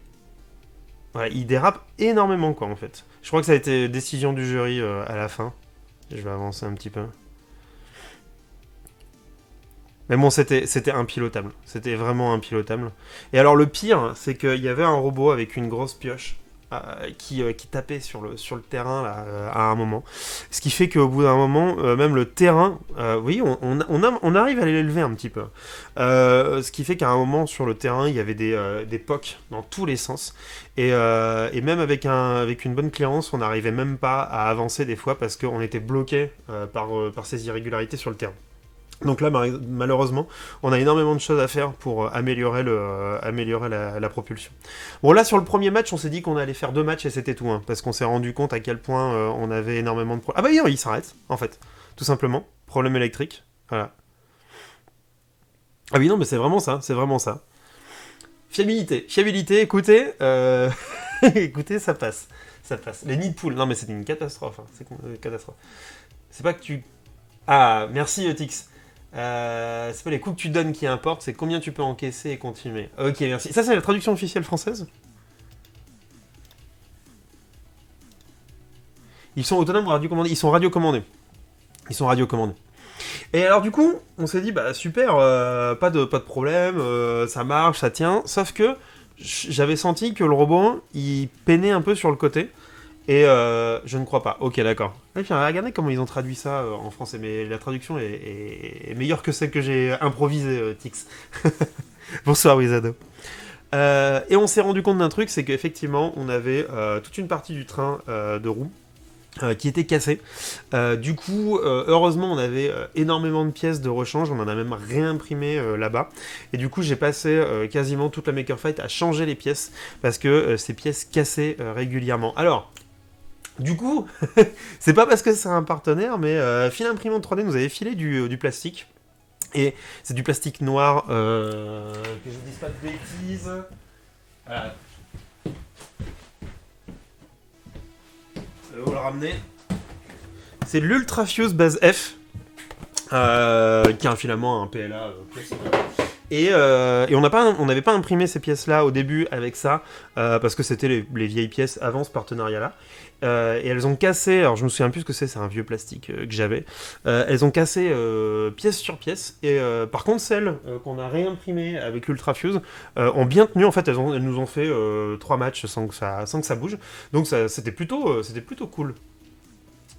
voilà, il dérape énormément quoi en fait. Je crois que ça a été décision du jury à la fin. Je vais avancer un petit peu. Mais bon, c'était impilotable. C'était vraiment impilotable. Et alors le pire, c'est qu'il y avait un robot avec une grosse pioche qui tapait sur le terrain là, à un moment. Ce qui fait qu'au bout d'un moment, même le terrain, vous voyez, on arrive à l'élever un petit peu. Ce qui fait qu'à un moment sur le terrain, il y avait des POC dans tous les sens. Et même avec une bonne cléarance, on n'arrivait même pas à avancer des fois parce qu'on était bloqué par ces irrégularités sur le terrain. Donc là, malheureusement, on a énormément de choses à faire pour améliorer la propulsion. Bon, là, sur le premier match, on s'est dit qu'on allait faire 2 matchs et c'était tout, hein, parce qu'on s'est rendu compte à quel point on avait énormément de problèmes. Ah bah non, il s'arrête, en fait, tout simplement. Problème électrique, voilà. Ah oui, non, mais c'est vraiment ça, c'est vraiment ça. Fiabilité, écoutez, écoutez, ça passe. Ça passe. Les nids de poule, non mais c'était une catastrophe, hein. C'est une catastrophe. C'est pas que tu... Ah, merci Tix. C'est pas les coups que tu donnes qui importent, c'est combien tu peux encaisser et continuer. Ok, merci. Ça, c'est la traduction officielle française? Ils sont autonomes ou radiocommandés? Ils sont radiocommandés. Ils sont radiocommandés. Et alors, du coup, on s'est dit, bah super, pas de problème, ça marche, ça tient. Sauf que j'avais senti que le robot, il peinait un peu sur le côté. Et je ne crois pas. Ok, d'accord. Et puis regardez comment ils ont traduit ça en français, mais la traduction est meilleure que celle que j'ai improvisée, Tix. Bonsoir, Wizado. Et on s'est rendu compte d'un truc, c'est qu'effectivement, on avait toute une partie du train de roue qui était cassée. Du coup, heureusement, on avait énormément de pièces de rechange, on en a même réimprimé là-bas. Et du coup, j'ai passé quasiment toute la Maker Fight à changer les pièces, parce que ces pièces cassaient régulièrement. Alors... Du coup, c'est pas parce que c'est un partenaire, mais Fil Imprimante 3D nous avait filé du plastique. Et c'est du plastique noir, que je ne dise pas de bêtises. Voilà. On va le ramener. C'est l'Ultrafuse base F, qui est un filament, un PLA classique. Et on n'avait pas imprimé ces pièces-là au début avec ça, parce que c'était les vieilles pièces avant ce partenariat-là. Et elles ont cassé, alors je me souviens plus ce que c'est un vieux plastique que j'avais. Elles ont cassé pièce sur pièce. Et par contre, celles qu'on a réimprimées avec l'Ultrafuse ont bien tenu. En fait, elles nous ont fait 3 matchs sans que ça bouge. Donc c'était plutôt cool.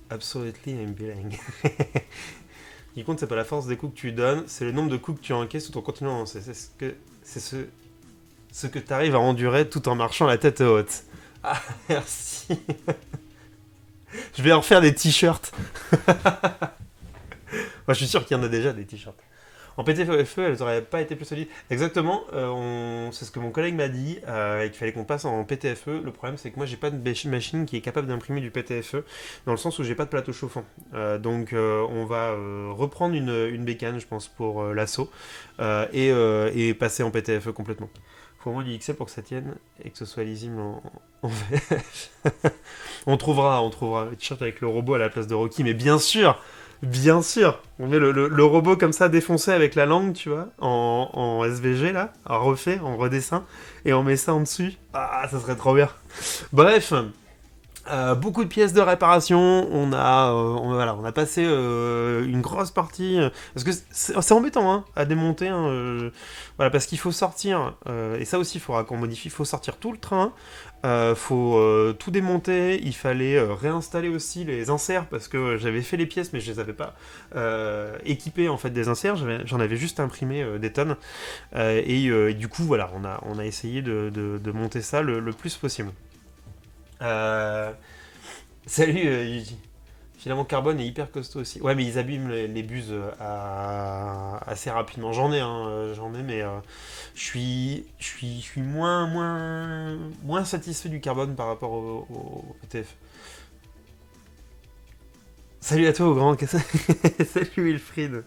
Absolutely amazing. Ce qui compte, c'est pas la force des coups que tu donnes, c'est le nombre de coups que tu encaisses tout en continuant à avancer. C'est ce que tu arrives à endurer tout en marchant la tête haute. Ah, merci. Je vais en faire des t-shirts. Moi, je suis sûr qu'il y en a déjà des t-shirts. En PTFE, elles n'auraient pas été plus solides. Exactement, c'est ce que mon collègue m'a dit, qu'il fallait qu'on passe en PTFE. Le problème, c'est que moi, j'ai pas de machine qui est capable d'imprimer du PTFE, dans le sens où j'ai pas de plateau chauffant. Donc, on va reprendre une bécane, je pense, pour l'assaut, et passer en PTFE complètement. Faut au moins du XL pour que ça tienne, et que ce soit lisible en VF. on trouvera le t-shirt avec le robot à la place de Rocky, mais bien sûr, on met le robot comme ça défoncé avec la langue, tu vois, en SVG là, en redessin, et on met ça en dessus. Ah, ça serait trop bien. Bref, Beaucoup de pièces de réparation, voilà, on a passé une grosse partie, parce que c'est embêtant hein, à démonter, hein, voilà, parce qu'il faut sortir, et ça aussi il faudra qu'on modifie, il faut sortir tout le train, faut tout démonter, il fallait réinstaller aussi les inserts, parce que j'avais fait les pièces mais je les avais pas équipées en fait des inserts, j'en avais juste imprimé des tonnes, et du coup voilà, on a essayé de monter ça le plus possible. Euh, Salut Yuji. Finalement, Carbone est hyper costaud aussi. Ouais, mais ils abîment les buses assez rapidement. J'en ai, mais je suis moins satisfait du Carbone par rapport au ETF. Salut à toi, au grand. Salut Wilfried.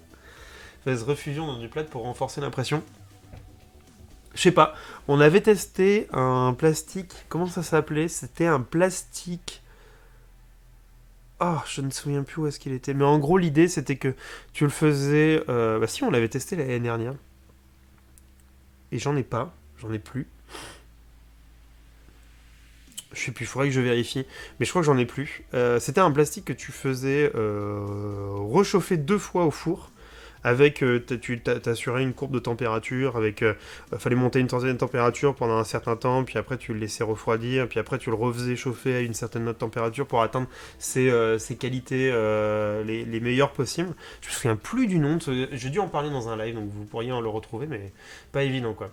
Phase refusion dans du plat pour renforcer l'impression. Je sais pas. On avait testé un plastique. Comment ça s'appelait? C'était un plastique. Oh, je ne me souviens plus où est-ce qu'il était. Mais en gros, l'idée, c'était que tu le faisais... bah si, on l'avait testé l'année dernière. Et j'en ai pas. J'en ai plus. Je sais plus, il faudrait que je vérifie. Mais je crois que j'en ai plus. C'était un plastique que tu faisais rechauffer 2 fois au four. Avec, tu t'assurais une courbe de température, avec, fallait monter une certaine température pendant un certain temps, puis après tu le laissais refroidir, puis après tu le refaisais chauffer à une certaine autre température pour atteindre ses qualités les meilleures possibles. Je me souviens plus du nom, j'ai dû en parler dans un live, donc vous pourriez en le retrouver, mais pas évident quoi.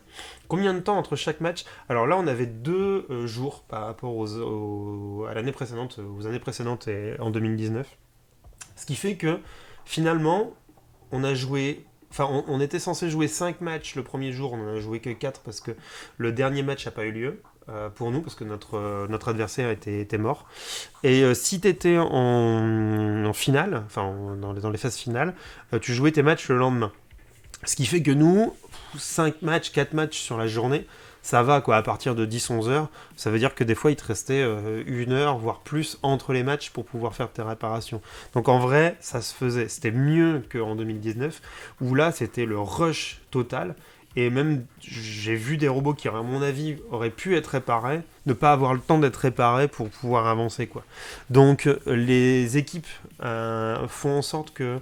Combien de temps entre chaque match? Alors là on avait 2 jours par rapport à l'année précédente, aux années précédentes et en 2019. Ce qui fait que finalement on a joué. Enfin, on était censé jouer 5 matchs le premier jour, on en a joué que 4 parce que le dernier match n'a pas eu lieu pour nous, parce que notre adversaire était mort. Et si tu étais en finale, enfin dans les phases finales, tu jouais tes matchs le lendemain. Ce qui fait que nous, 5 matchs, 4 matchs sur la journée, ça va quoi, à partir de 10-11 heures, ça veut dire que des fois il te restait 1 heure, voire plus, entre les matchs pour pouvoir faire tes réparations. Donc en vrai, ça se faisait. C'était mieux qu'en 2019, où là c'était le rush total, et même j'ai vu des robots qui, à mon avis, auraient pu être réparés, ne pas avoir le temps d'être réparés pour pouvoir avancer quoi. Donc les équipes font en sorte que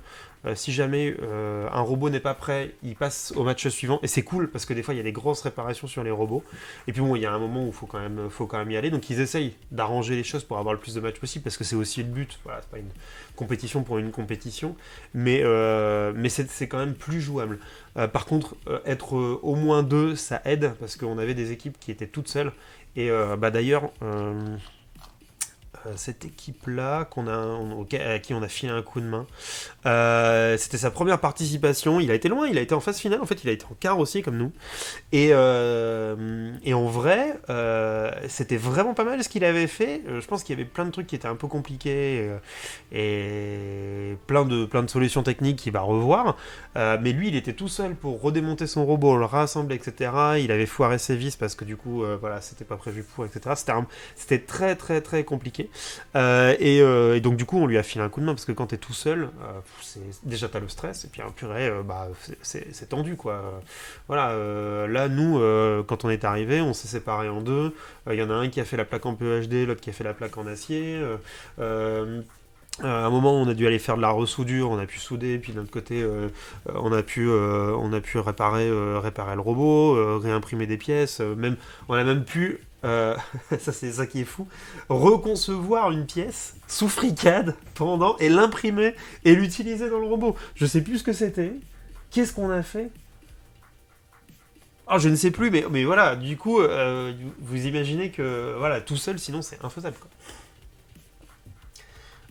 si jamais un robot n'est pas prêt, il passe au match suivant. Et c'est cool parce que des fois il y a des grosses réparations sur les robots. Et puis bon, il y a un moment où faut quand même y aller. Donc ils essayent d'arranger les choses pour avoir le plus de matchs possible parce que c'est aussi le but. Voilà, c'est pas une compétition pour une compétition, mais c'est quand même plus jouable. Par contre, être au moins 2, ça aide parce qu'on avait des équipes qui étaient toutes seules. Et bah d'ailleurs. Cette équipe-là à qui on a filé un coup de main. C'était sa première participation. Il a été loin, il a été en phase finale. En fait, il a été en quart aussi, comme nous. Et en vrai, c'était vraiment pas mal ce qu'il avait fait. Je pense qu'il y avait plein de trucs qui étaient un peu compliqués et plein de solutions techniques qu'il va revoir. Mais lui, il était tout seul pour redémonter son robot, le rassembler, etc. Il avait foiré ses vis parce que du coup, voilà, c'était pas prévu pour, etc. C'était très très très compliqué. Et donc du coup, on lui a filé un coup de main parce que quand t'es tout seul, déjà t'as le stress et puis un purée, bah c'est tendu quoi. Voilà, là nous, quand on est arrivé, on s'est séparés en deux. Il y en a un qui a fait la plaque en PEHD, l'autre qui a fait la plaque en acier. À un moment, on a dû aller faire de la resoudure, on a pu souder, puis d'un autre côté, on a pu réparer le robot, réimprimer des pièces, même, on a même pu, ça c'est ça qui est fou, reconcevoir une pièce sous FreeCAD pendant, et l'imprimer et l'utiliser dans le robot. Je sais plus ce que c'était. Qu'est-ce qu'on a fait? Ah, je ne sais plus, mais voilà, du coup, vous imaginez que, voilà, tout seul, sinon c'est infaisable, quoi.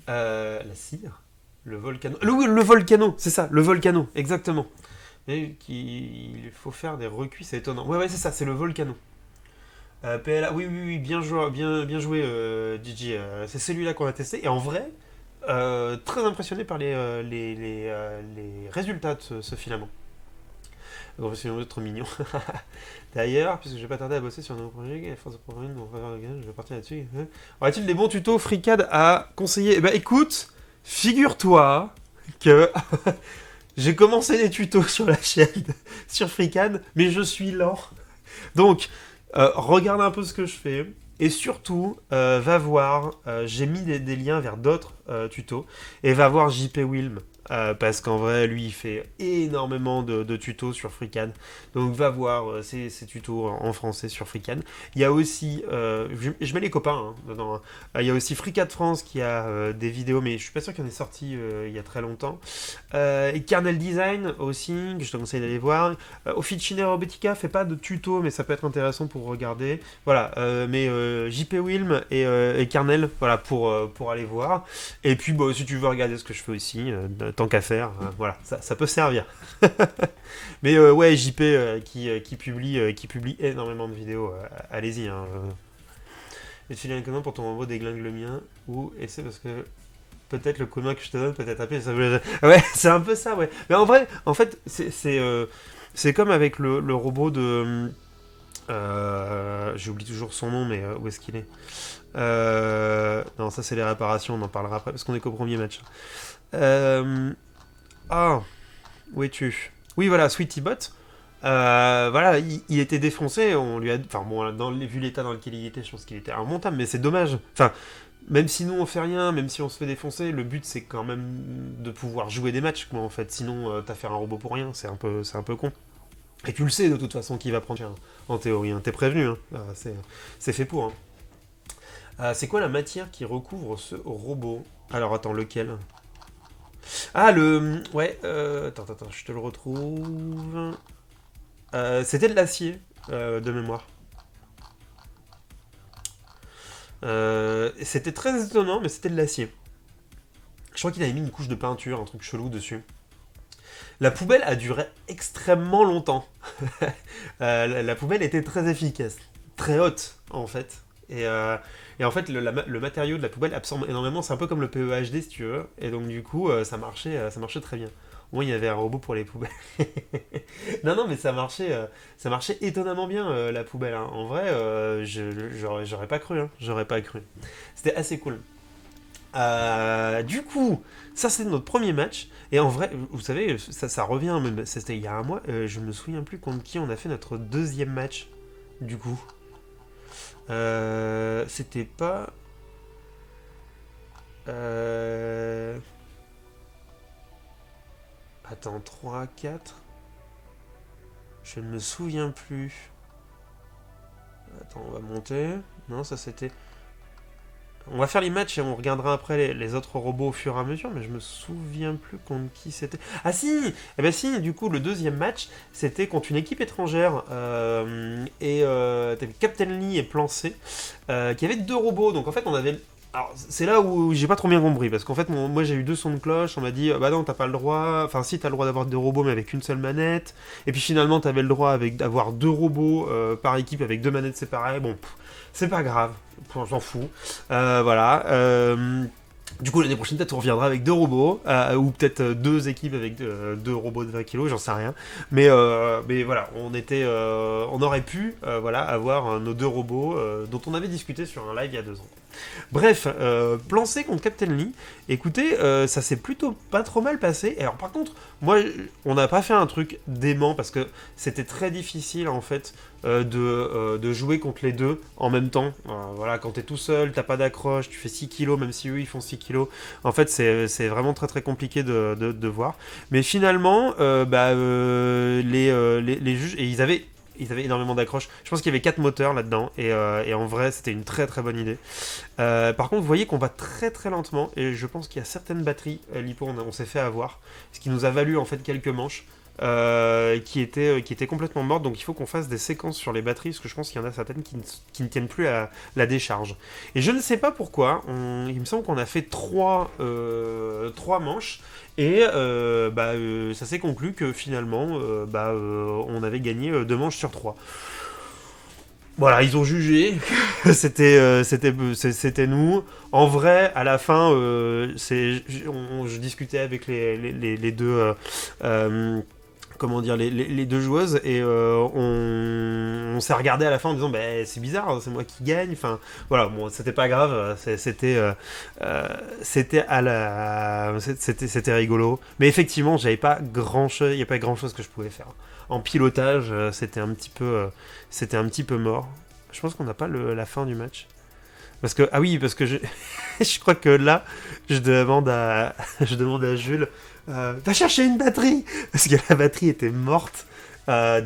La cire. Le volcano. Le volcano, c'est ça, le volcano, exactement. Et il faut faire des recuits, c'est étonnant. Ouais, ouais, c'est ça, c'est le volcano. PLA, oui, oui, oui, bien joué, Gigi. C'est celui-là qu'on a testé. Et en vrai, très impressionné par les résultats de ce filament. Gros, c'est trop mignon. D'ailleurs, puisque je vais pas tarder à bosser sur un nouveau projet, force de programmer, je vais partir là-dessus. Aurait-il des bons tutos FreeCAD à conseiller? Eh ben écoute, figure-toi que j'ai commencé des tutos sur la chaîne, sur FreeCAD, mais je suis lent. Donc, regarde un peu ce que je fais. Et surtout, va voir, j'ai mis des liens vers d'autres tutos, et va voir JP Wilm. Parce qu'en vrai, lui, il fait énormément de tutos sur FreeCAD. Donc, va voir ses tutos en français sur FreeCAD. Il y a aussi, je mets les copains dedans. Hein. Il y a aussi FreeCAD France qui a des vidéos, mais je suis pas sûr qu'il y en ait sorti il y a très longtemps. Et Kernel Design aussi, que je te conseille d'aller voir. Officine Robotica fait pas de tutos, mais ça peut être intéressant pour regarder. Voilà, mais JP Wilm et Kernel, voilà, pour aller voir. Et puis, bon, si tu veux regarder ce que je fais aussi, tant qu'à faire, voilà, ça peut servir. Mais ouais, JP qui publie énormément de vidéos, allez-y. Hein, Et tu un commun pour ton robot déglingue le mien, ou et c'est parce que peut-être le commun que je te donne, peut-être après, ça veut... Ouais, c'est un peu ça, ouais. Mais en vrai, en fait, c'est comme avec le robot de... J'oublie toujours son nom, mais où est-ce qu'il est, Non, ça c'est les réparations, on en parlera après, parce qu'on est qu'au premier match. Ah, où es-tu? Oui, voilà, SweetyBot. Voilà, il était défoncé, on lui a... Enfin bon, vu l'état dans lequel il était, je pense qu'il était remontable, mais c'est dommage. Enfin, même si nous on fait rien, même si on se fait défoncer, le but c'est quand même de pouvoir jouer des matchs, quoi, en fait. Sinon, t'as fait un robot pour rien, c'est un peu con. Et tu le sais de toute façon qui va prendre cher, en théorie, hein. T'es prévenu, hein. C'est fait pour. Hein. C'est quoi la matière qui recouvre ce robot? Alors attends, lequel? Ah, le... Ouais, attends, je te le retrouve. C'était de l'acier, de mémoire. C'était très étonnant, mais c'était de l'acier. Je crois qu'il avait mis une couche de peinture, un truc chelou dessus. La poubelle a duré extrêmement longtemps. La poubelle était très efficace. Très haute, en fait. Et en fait, le matériau de la poubelle absorbe énormément. C'est un peu comme le PEHD, si tu veux. Et donc, du coup, ça marchait très bien. Au moins, il y avait un robot pour les poubelles. Non, mais ça marchait étonnamment bien, la poubelle. Hein. En vrai, j'aurais pas cru. Hein. J'aurais pas cru. C'était assez cool. Du coup, ça c'est notre premier match. Et en vrai, vous savez, ça revient, même, c'était il y a un mois. Je me souviens plus contre qui on a fait notre deuxième match. Du coup, c'était pas. Attends, 3, 4. Je ne me souviens plus. Attends, on va monter. Non, ça c'était. On va faire les matchs et on regardera après les autres robots au fur et à mesure, mais je me souviens plus contre qui c'était. Ah si. Eh ben si, du coup, le deuxième match, c'était contre une équipe étrangère. T'avais Captain Lee et Plan C, qui avaient deux robots. Donc en fait, on avait... Alors, c'est là où j'ai pas trop bien compris, parce qu'en fait, moi j'ai eu deux sons de cloche, on m'a dit, bah non, t'as pas le droit, enfin si, t'as le droit d'avoir deux robots, mais avec une seule manette, et puis finalement, t'avais le droit d'avoir deux robots par équipe avec deux manettes séparées, bon, c'est pas grave, on s'en fout, voilà. Du coup, l'année prochaine, peut-être on reviendra avec deux robots, ou peut-être deux équipes avec deux robots de 20 kilos, j'en sais rien. Mais voilà, on aurait pu voilà, avoir nos deux robots dont on avait discuté sur un live il y a 2 ans. Bref, plan C contre Captain Lee. Écoutez, ça s'est plutôt pas trop mal passé. Alors par contre, moi, on n'a pas fait un truc dément parce que c'était très difficile en fait de jouer contre les deux en même temps. Voilà, quand t'es tout seul, t'as pas d'accroche, tu fais 6 kilos, même si eux ils font 6 kilos. En fait, c'est vraiment très très compliqué de voir. Mais finalement, les juges, et ils avaient énormément d'accroches. Je pense qu'il y avait 4 moteurs là-dedans. Et en vrai, c'était une très très bonne idée. Par contre, vous voyez qu'on va très très lentement. Et je pense qu'il y a certaines batteries, LiPo, on s'est fait avoir. Ce qui nous a valu en fait quelques manches. Qui étaient complètement mortes. Donc il faut qu'on fasse des séquences sur les batteries. Parce que je pense qu'il y en a certaines qui ne tiennent plus à la décharge. Et je ne sais pas pourquoi. Il me semble qu'on a fait 3 manches. Et ça s'est conclu que finalement, on avait gagné 2 manches sur 3. Voilà, ils ont jugé. C'était nous. En vrai, à la fin, je discutais avec les deux. Comment dire, les deux joueuses, et on s'est regardé à la fin en disant c'est bizarre, c'est moi qui gagne, enfin voilà, bon, c'était pas grave, c'était rigolo, mais effectivement il n'y avait pas grand chose que je pouvais faire. En pilotage, c'était un petit peu mort. Je pense qu'on n'a pas la fin du match. Parce que, ah oui, parce que je crois que là, je demande à, je demande à Jules, va chercher une batterie! Parce que la batterie était morte.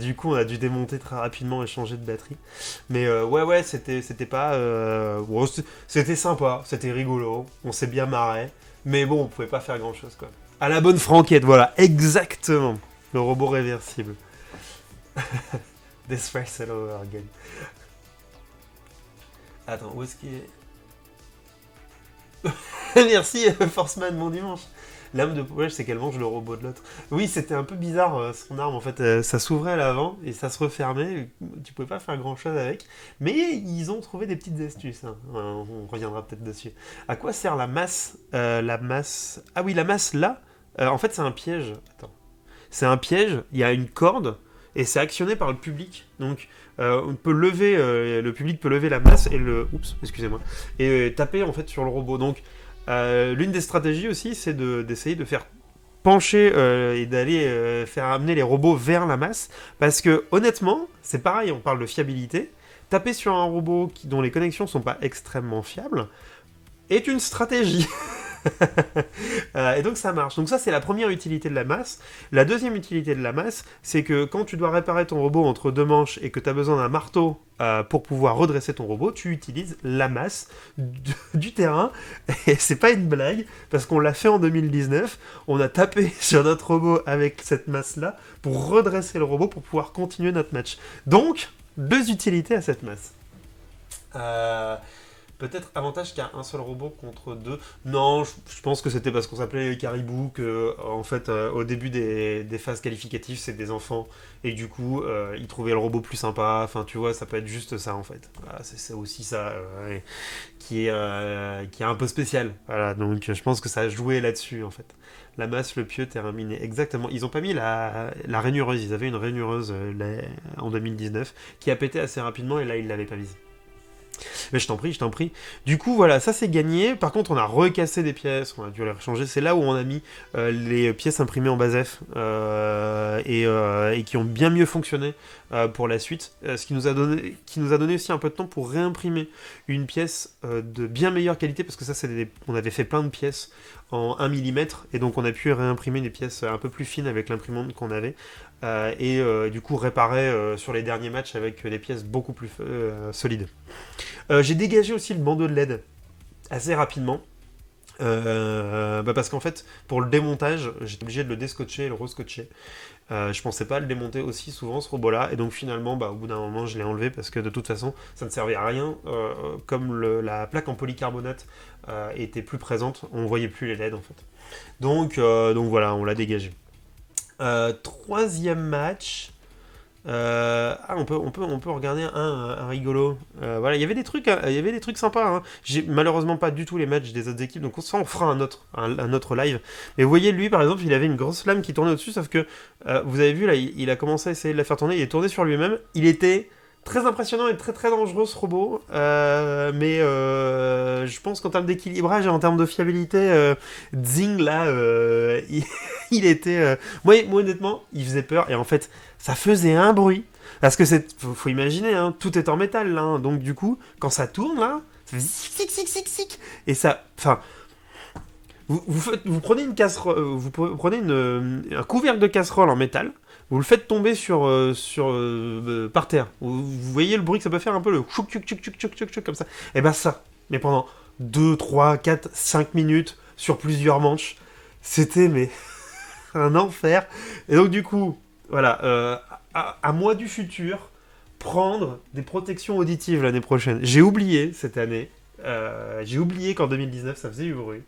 Du coup, on a dû démonter très rapidement et changer de batterie. Mais ouais, c'était pas. Bon, c'était sympa, c'était rigolo, on s'est bien marré. Mais bon, on pouvait pas faire grand chose, quoi. À la bonne franquette, voilà, exactement. Le robot réversible. This race all over again. Attends, où est-ce qu'il est? Merci, Forceman, mon dimanche. L'âme de poubelle, c'est qu'elle mange le robot de l'autre. Oui, c'était un peu bizarre, son arme, en fait. Ça s'ouvrait à l'avant et ça se refermait. Tu pouvais pas faire grand-chose avec. Mais ils ont trouvé des petites astuces. Hein. On reviendra peut-être dessus. À quoi sert la masse La masse... Ah oui, la masse, là, en fait, c'est un piège. Attends. C'est un piège, il y a une corde, et c'est actionné par le public. Donc, on peut lever, le public peut lever la masse et oups, excusez-moi, et taper en fait sur le robot. Donc, l'une des stratégies aussi, c'est d'essayer de faire pencher et d'aller faire amener les robots vers la masse, parce que honnêtement, c'est pareil, on parle de fiabilité. Taper sur un robot dont les connexions sont pas extrêmement fiables est une stratégie. Et donc ça marche. Donc ça, c'est la première utilité de la masse. La deuxième utilité de la masse, c'est que quand tu dois réparer ton robot entre deux manches et que tu as besoin d'un marteau pour pouvoir redresser ton robot, tu utilises la masse du terrain. Et c'est pas une blague, parce qu'on l'a fait en 2019. On a tapé sur notre robot avec cette masse-là pour redresser le robot pour pouvoir continuer notre match. Donc, deux utilités à cette masse. Peut-être avantage qu'il y a un seul robot contre deux. Non, je pense que c'était parce qu'on s'appelait Caribou, que en fait, au début des phases qualificatives, c'est des enfants, et du coup, ils trouvaient le robot plus sympa. Enfin, tu vois, ça peut être juste ça, en fait. Voilà, c'est aussi ça qui est un peu spécial. Voilà, donc je pense que ça a joué là-dessus, en fait. La masse, le pieu, terminé. Exactement. Ils ont pas mis la rainureuse. Ils avaient une rainureuse en 2019 qui a pété assez rapidement, et là, ils l'avaient pas mise. Mais je t'en prie. Du coup, voilà, ça c'est gagné. Par contre, on a recassé des pièces, on a dû les rechanger. C'est là où on a mis les pièces imprimées en base F et qui ont bien mieux fonctionné pour la suite. Ce qui nous a donné aussi un peu de temps pour réimprimer une pièce de bien meilleure qualité, parce que ça, on avait fait plein de pièces en 1 mm, et donc on a pu réimprimer des pièces un peu plus fines avec l'imprimante qu'on avait, et du coup réparer sur les derniers matchs avec des pièces beaucoup plus solides. J'ai dégagé aussi le bandeau de LED assez rapidement. Parce qu'en fait, pour le démontage, j'étais obligé de le descotcher et le rescotcher. Je pensais pas le démonter aussi souvent, ce robot-là, et donc finalement, au bout d'un moment, je l'ai enlevé parce que de toute façon, ça ne servait à rien. Comme la plaque en polycarbonate était plus présente, on voyait plus les LED en fait. Donc voilà, on l'a dégagé. Troisième match. On peut regarder un rigolo. Voilà, il y avait des trucs sympas. Hein. J'ai malheureusement pas du tout les matchs des autres équipes, donc on fera un autre live. Et vous voyez, lui par exemple, il avait une grosse flamme qui tournait au-dessus, sauf que vous avez vu là, il a commencé à essayer de la faire tourner. Il est tourné sur lui-même. Il était très impressionnant et très très dangereux ce robot, mais je pense qu'en termes d'équilibrage et en termes de fiabilité, Zing là, il était. Moi honnêtement, il faisait peur, et en fait, ça faisait un bruit. Parce que faut imaginer, hein, tout est en métal là, hein, donc du coup, quand ça tourne là, ça fait zic, et ça. Enfin. Vous prenez une casserole, vous prenez un couvercle de casserole en métal, vous le faites tomber par terre. Vous voyez le bruit que ça peut faire, un peu le chouk comme ça. Et ben ça, mais pendant 2, 3, 4, 5 minutes sur plusieurs manches, c'était un enfer. Et donc du coup, voilà, à moi du futur, prendre des protections auditives l'année prochaine. J'ai oublié cette année, j'ai oublié qu'en 2019 ça faisait du bruit.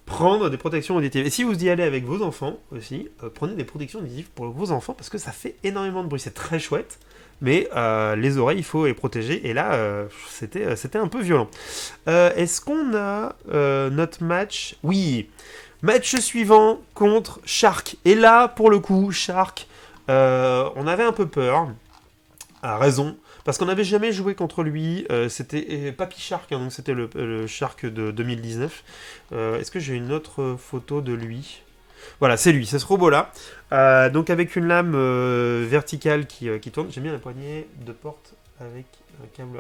Prendre des protections auditives. Et si vous y allez avec vos enfants aussi, prenez des protections auditives pour vos enfants, parce que ça fait énormément de bruit. C'est très chouette, mais les oreilles, il faut les protéger. Et là, c'était un peu violent. Est-ce qu'on a notre match? Oui, match suivant contre Shark. Et là, pour le coup, Shark, on avait un peu peur, à raison. Parce qu'on n'avait jamais joué contre lui, c'était Papy Shark, hein, donc c'était le Shark de 2019. Est-ce que j'ai une autre photo de lui? Voilà, c'est lui, c'est ce robot-là. Donc avec une lame verticale qui tourne. J'aime bien la poignée de porte avec un câble.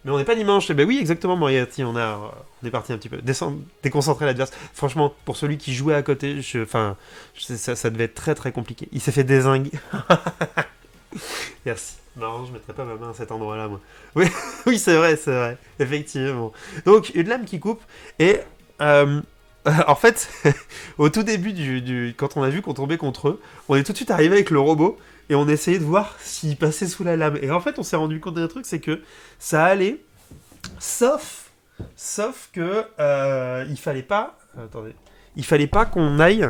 Mais on n'est pas dimanche. Ben oui, exactement, Moriarty. On est parti un petit peu. Déconcentrer l'adverse. Franchement, pour celui qui jouait à côté, ça devait être très très compliqué. Il s'est fait dézinguer. Merci. Non, je mettrais pas ma main à cet endroit-là, moi. Oui, oui, c'est vrai, effectivement. Donc, une lame qui coupe, et en fait, au tout début, quand on a vu qu'on tombait contre eux, on est tout de suite arrivé avec le robot, et on essayait de voir s'il passait sous la lame. Et en fait, on s'est rendu compte d'un truc, c'est que ça allait, sauf que il fallait pas... Attendez. Il fallait pas qu'on aille...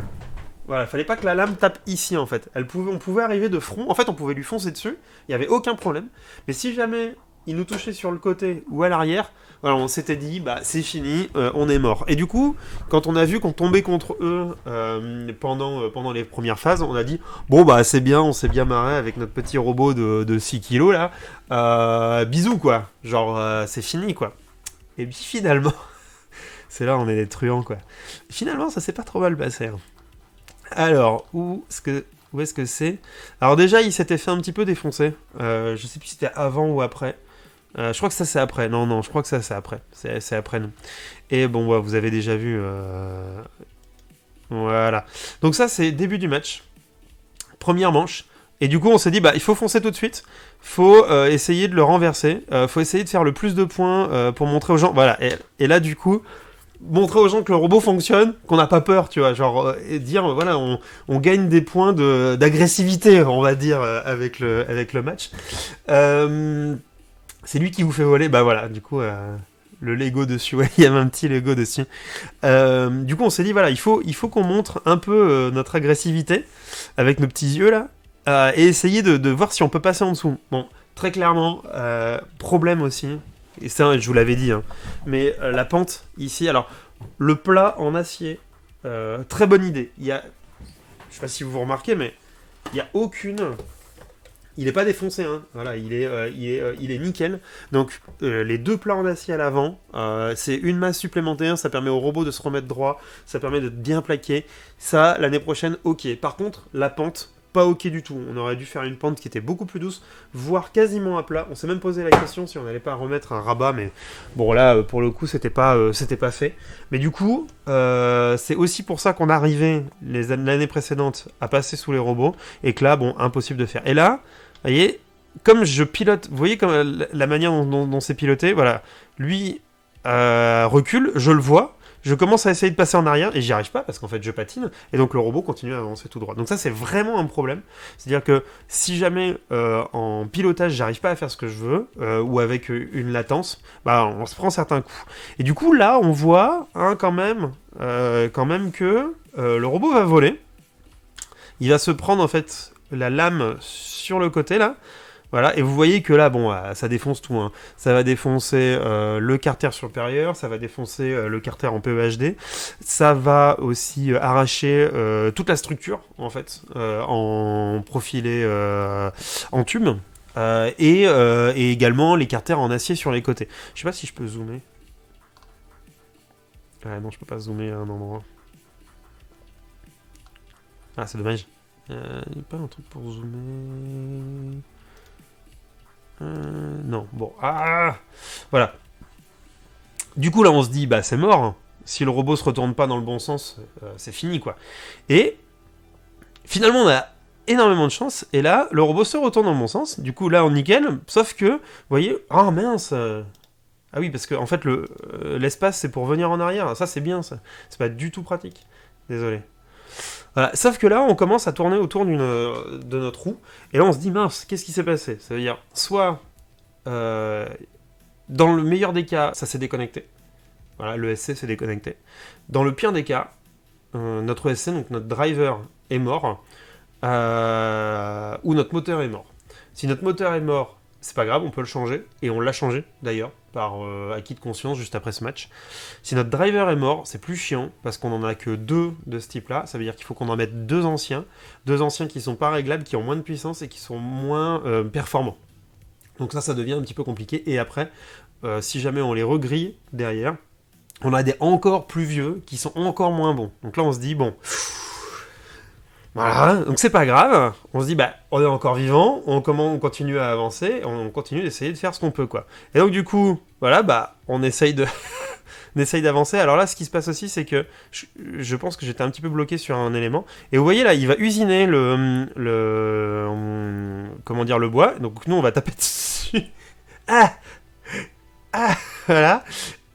Voilà, fallait pas que la lame tape ici en fait. On pouvait arriver de front, en fait on pouvait lui foncer dessus, il n'y avait aucun problème. Mais si jamais il nous touchait sur le côté ou à l'arrière, voilà, on s'était dit, bah c'est fini, on est mort. Et du coup, quand on a vu qu'on tombait contre eux pendant les premières phases, on a dit, bon bah c'est bien, on s'est bien marré avec notre petit robot de 6 kilos là, bisous quoi, genre c'est fini quoi. Et puis finalement, c'est là on est des truands quoi. Finalement ça s'est pas trop mal passé. Hein. Alors, où est-ce que c'est? Alors déjà, il s'était fait un petit peu défoncer. Je sais plus si c'était avant ou après. Je crois que ça c'est après. Non, je crois que ça c'est après. C'est après nous. Et bon, ouais, vous avez déjà vu. Voilà. Donc ça c'est début du match. Première manche. Et du coup, on s'est dit, bah, il faut foncer tout de suite. Faut essayer de le renverser. Faut essayer de faire le plus de points pour montrer aux gens. Voilà. Et là, du coup, montrer aux gens que le robot fonctionne, qu'on n'a pas peur, tu vois, genre, et dire, voilà, on gagne des points d'agressivité, on va dire, avec le match. C'est lui qui vous fait voler, bah voilà, du coup, le Lego dessus, ouais, il y avait un petit Lego dessus. Du coup, on s'est dit, voilà, il faut qu'on montre un peu notre agressivité, avec nos petits yeux, là, et essayer de voir si on peut passer en dessous. Bon, très clairement, problème aussi, et ça je vous l'avais dit, hein. Mais la pente ici, alors le plat en acier, très bonne idée. Je sais pas si vous remarquez, mais il y a il est pas défoncé, hein. Voilà, il est nickel. Donc les deux plats en acier à l'avant, c'est une masse supplémentaire, ça permet au robot de se remettre droit, ça permet de bien plaquer. Ça, l'année prochaine, ok. Par contre, la pente, pas ok du tout. On aurait dû faire une pente qui était beaucoup plus douce, voire quasiment à plat. On s'est même posé la question si on n'allait pas remettre un rabat, mais bon là, pour le coup, c'était pas fait. Mais du coup, c'est aussi pour ça qu'on arrivait l'année précédente à passer sous les robots, et que là, bon, impossible de faire. Et là, vous voyez, comme je pilote, vous voyez comme la manière dont c'est piloté, voilà, lui recule, je le vois. Je commence à essayer de passer en arrière et j'y arrive pas parce qu'en fait je patine et donc le robot continue à avancer tout droit. Donc ça c'est vraiment un problème. C'est-à-dire que si jamais en pilotage j'arrive pas à faire ce que je veux ou avec une latence, bah on se prend certains coups. Et du coup là on voit hein, quand même que le robot va voler. Il va se prendre en fait la lame sur le côté là. Voilà, et vous voyez que là, bon, ça défonce tout. Hein. Ça va défoncer le carter supérieur, ça va défoncer le carter en PEHD, ça va aussi arracher toute la structure, en fait, en profilé en tube, et également les carters en acier sur les côtés. Je sais pas si je peux zoomer. Ah non, je peux pas zoomer à un endroit. Ah, c'est dommage. Il n'y a pas un truc pour zoomer... non, bon. Ah voilà. Du coup, là, on se dit, bah, c'est mort. Si le robot se retourne pas dans le bon sens, c'est fini, quoi. Et finalement, on a énormément de chance. Et là, le robot se retourne dans le bon sens. Du coup, là, on nickel. Sauf que, vous voyez, oh mince. Ah oui, parce que en fait, l'espace, c'est pour venir en arrière. Ça, c'est bien, ça. C'est pas du tout pratique. Désolé. Voilà. Sauf que là, on commence à tourner autour de notre roue, et là on se dit, mince, qu'est-ce qui s'est passé? Ça veut dire, soit, dans le meilleur des cas, ça s'est déconnecté, voilà, le SC s'est déconnecté. Dans le pire des cas, notre SC, donc notre driver, est mort, ou notre moteur est mort. Si notre moteur est mort, c'est pas grave, on peut le changer, et on l'a changé d'ailleurs, par acquis de conscience juste après ce match. Si notre driver est mort, c'est plus chiant, parce qu'on en a que 2 de ce type-là, ça veut dire qu'il faut qu'on en mette 2 anciens qui sont pas réglables, qui ont moins de puissance et qui sont moins performants. Donc ça devient un petit peu compliqué, et après, si jamais on les regrille derrière, on a des encore plus vieux, qui sont encore moins bons. Donc là on se dit, bon... Voilà, donc c'est pas grave. On se dit, bah, on est encore vivant, on continue à avancer, on continue d'essayer de faire ce qu'on peut, quoi. Et donc, du coup, voilà, bah, on essaye de, on essaye d'avancer. Alors là, ce qui se passe aussi, c'est que je pense que j'étais un petit peu bloqué sur un élément. Et vous voyez, là, il va usiner comment dire, le bois. Donc, nous, on va taper dessus. Ah, ah, voilà.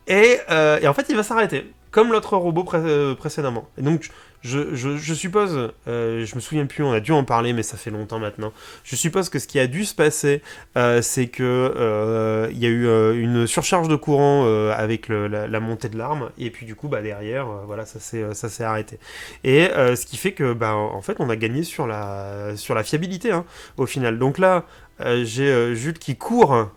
Et en fait, il va s'arrêter, comme l'autre robot précédemment. Et donc, je suppose, je me souviens plus, on a dû en parler, mais ça fait longtemps maintenant. Je suppose que ce qui a dû se passer, c'est que il y a eu une surcharge de courant avec la montée de l'arme, et puis du coup, bah derrière, voilà, ça s'est arrêté. Et ce qui fait que, bah, en fait, on a gagné sur la fiabilité, hein, au final. Donc là. J'ai Jules qui court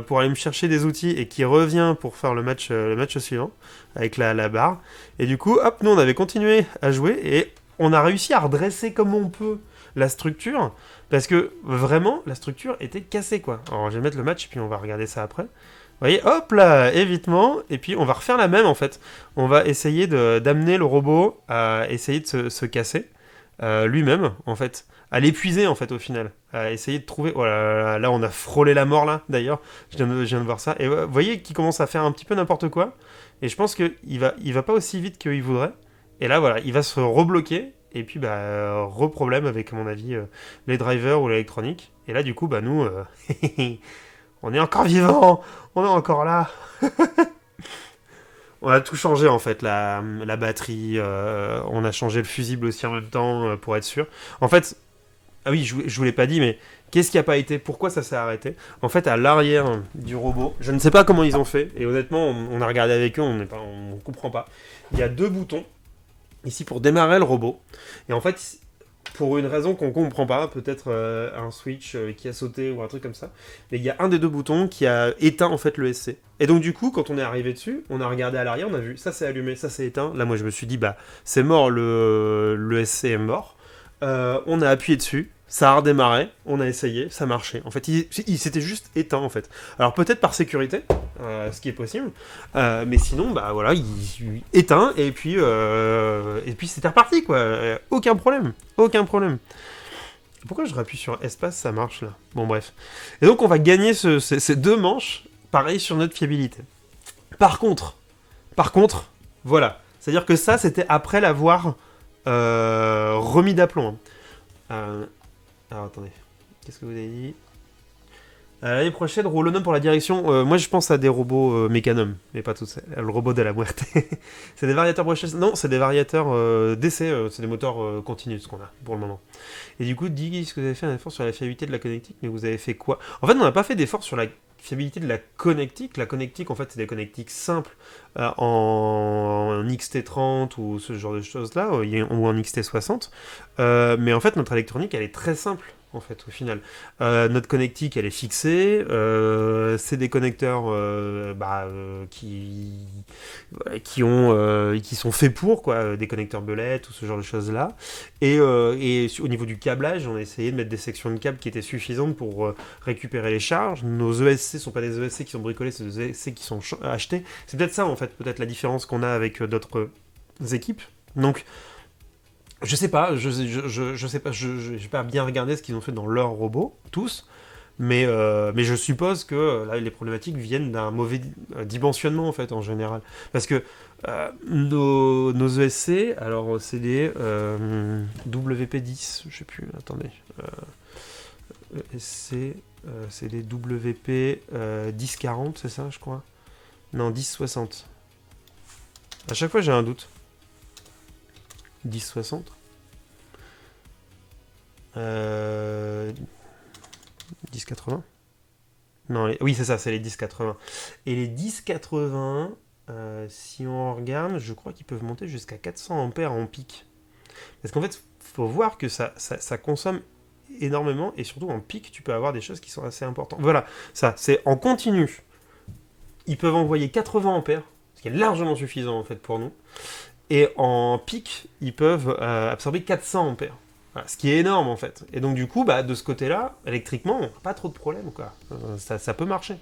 pour aller me chercher des outils et qui revient pour faire le match suivant avec la barre. Et du coup, hop, nous on avait continué à jouer et on a réussi à redresser comme on peut la structure parce que vraiment la structure était cassée quoi. Alors je vais mettre le match et puis on va regarder ça après. Vous voyez, hop là, évitement, et puis on va refaire la même en fait. On va essayer d'amener le robot à essayer de se casser lui-même en fait, à l'épuiser en fait au final, à essayer de trouver. Oh là, on a frôlé la mort là d'ailleurs. Je viens de voir ça. Et vous voyez qu'il commence à faire un petit peu n'importe quoi. Et je pense il va pas aussi vite qu'il voudrait. Et là voilà, il va se rebloquer. Et puis bah reproblème avec à mon avis les drivers ou l'électronique. Et là du coup bah nous on est encore vivants, on est encore là. On a tout changé en fait, la batterie, on a changé le fusible aussi en même temps pour être sûr. En fait, ah oui, je vous l'ai pas dit, mais qu'est-ce qui a pas été, pourquoi ça s'est arrêté? En fait, à l'arrière du robot, je ne sais pas comment ils ont fait, et honnêtement, on a regardé avec eux, on comprend pas. Il y a deux boutons ici pour démarrer le robot, et en fait, pour une raison qu'on comprend pas, peut-être un switch qui a sauté ou un truc comme ça, mais il y a un des deux boutons qui a éteint en fait le SC. Et donc du coup, quand on est arrivé dessus, on a regardé à l'arrière, on a vu ça c'est allumé, ça c'est éteint. Là moi je me suis dit bah c'est mort, le SC est mort. On a appuyé dessus, ça a redémarré, on a essayé, ça marchait. En fait, il s'était juste éteint en fait. Alors peut-être par sécurité, ce qui est possible, mais sinon bah voilà, il éteint et puis c'était reparti quoi. Aucun problème, aucun problème. Pourquoi je rappuie sur espace, ça marche là. Bon bref. Et donc on va gagner ces deux manches, pareil sur notre fiabilité. Par contre, voilà. C'est-à-dire que ça, c'était après l'avoir remis d'aplomb. Hein. Alors attendez, qu'est-ce que vous avez dit? L'année prochaine, Rolonum pour la direction. Moi, je pense à des robots Mécanum, mais pas tout ça. Le robot de la muerte. C'est des variateurs brochés. Non, c'est des variateurs d'essai. C'est des moteurs continus, ce qu'on a pour le moment. Et du coup, dis ce que vous avez fait un effort sur la fiabilité de la connectique, mais vous avez fait quoi? En fait, on n'a pas fait d'effort sur la fiabilité de la connectique. La connectique, en fait, c'est des connectiques simples en XT30 ou ce genre de choses-là, ou en XT60. Mais en fait, notre électronique, elle est très simple. En fait, au final, notre connectique, elle est fixée. C'est des connecteurs qui sont faits pour quoi, des connecteurs belettes ou ce genre de choses là. Et au niveau du câblage, on a essayé de mettre des sections de câbles qui étaient suffisantes pour récupérer les charges. Nos ESC sont pas des ESC qui sont bricolés, c'est des ESC qui sont achetés. C'est peut-être ça en fait, peut-être la différence qu'on a avec d'autres équipes. Donc je sais pas, je sais pas, j'ai pas bien regardé ce qu'ils ont fait dans leurs robots, tous, mais je suppose que là, les problématiques viennent d'un mauvais dimensionnement en fait en général. Parce que nos ESC, alors c'est des WP10, je sais plus, attendez. ESC, c'est des WP 1040, c'est ça je crois? Non, 1060. À chaque fois j'ai un doute. 1060 1080 Non, oui, c'est ça, c'est les 1080. Et les 1080, si on regarde, je crois qu'ils peuvent monter jusqu'à 400 ampères en pic. Parce qu'en fait, faut voir que ça consomme énormément, et surtout en pic, tu peux avoir des choses qui sont assez importantes. Voilà, ça, c'est en continu. Ils peuvent envoyer 80 ampères, ce qui est largement suffisant en fait pour nous. Et en pic, ils peuvent absorber 400 ampères. Voilà, ce qui est énorme en fait. Et donc du coup, bah, de ce côté-là, électriquement, on n'a pas trop de problème, quoi. Ça peut marcher.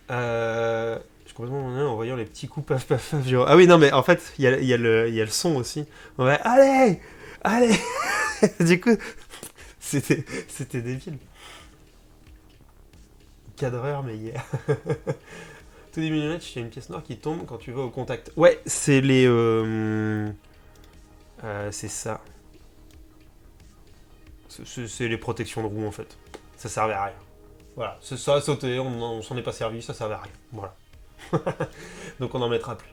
Je suis complètement en voyant les petits coups paf paf paf. Genre... Ah oui, non, mais en fait, il y a le son aussi. Ouais, allez Allez. Du coup, c'était débile. Cadreur, mais yeah. Tout début du match, il y a une pièce noire qui tombe quand tu vas au contact. Ouais, c'est les... c'est ça. C'est les protections de roue, en fait. Ça servait à rien. Voilà, c'est ça a sauté, on s'en est pas servi, ça servait à rien. Voilà. Donc on n'en mettra plus.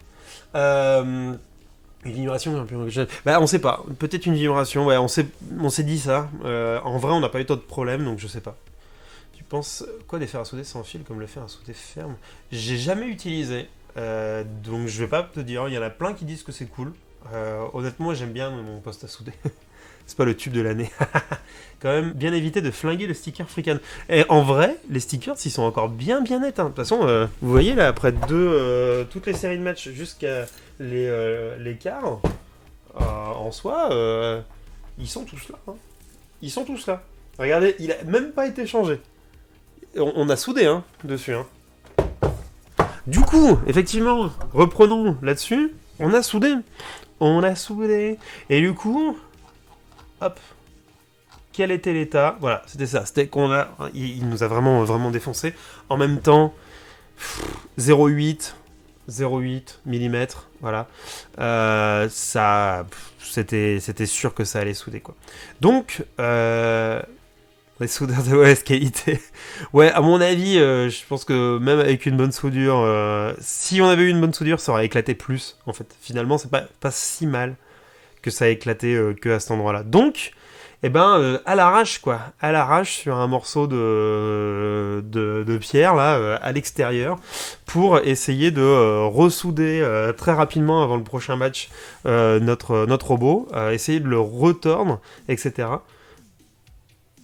Une vibration un peu... Bah on sait pas, peut-être une vibration, ouais, on s'est dit ça. En vrai on n'a pas eu d'autres problèmes, donc je sais pas. Tu penses quoi des fers à souder sans fil comme le fer à souder ferme? J'ai jamais utilisé, donc je vais pas te dire, il y en a plein qui disent que c'est cool. Honnêtement j'aime bien mon poste à souder. C'est pas le tube de l'année. Quand même, bien éviter de flinguer le sticker Freecam. Et en vrai, les stickers, ils sont encore bien nets. Hein. De toute façon, vous voyez là, après toutes les séries de matchs jusqu'à les quarts, en soi, ils sont tous là. Hein. Ils sont tous là. Regardez, il a même pas été changé. On a soudé dessus. Hein. Du coup, effectivement, reprenons là-dessus. On a soudé. On a soudé. Et du coup... Hop. Quel était l'état? Voilà, c'était ça. C'était qu'on a. Il nous a vraiment défoncé. En même temps, 0,8 mm. Voilà. Ça. C'était sûr que ça allait souder, quoi. Donc, les soudeurs de mauvaise qualité. Ouais, à mon avis, je pense que même avec une bonne soudure, si on avait eu une bonne soudure, ça aurait éclaté plus. En fait, finalement, c'est pas si mal que ça a éclaté que à cet endroit-là. Donc, eh ben, à l'arrache, quoi. À l'arrache sur un morceau de pierre, là, à l'extérieur, pour essayer de ressouder très rapidement avant le prochain match notre robot, essayer de le retordre, etc.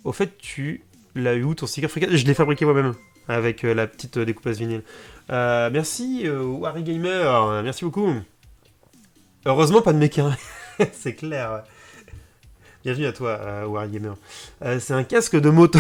Au fait, tu l'as eu où ton sticker Freecam? Je l'ai fabriqué moi-même, avec la petite découpeuse vinyle. Merci, Wary Gamer, merci beaucoup. Heureusement, pas de méca. C'est clair. Ouais. Bienvenue à toi, Wargamer. C'est un casque de moto.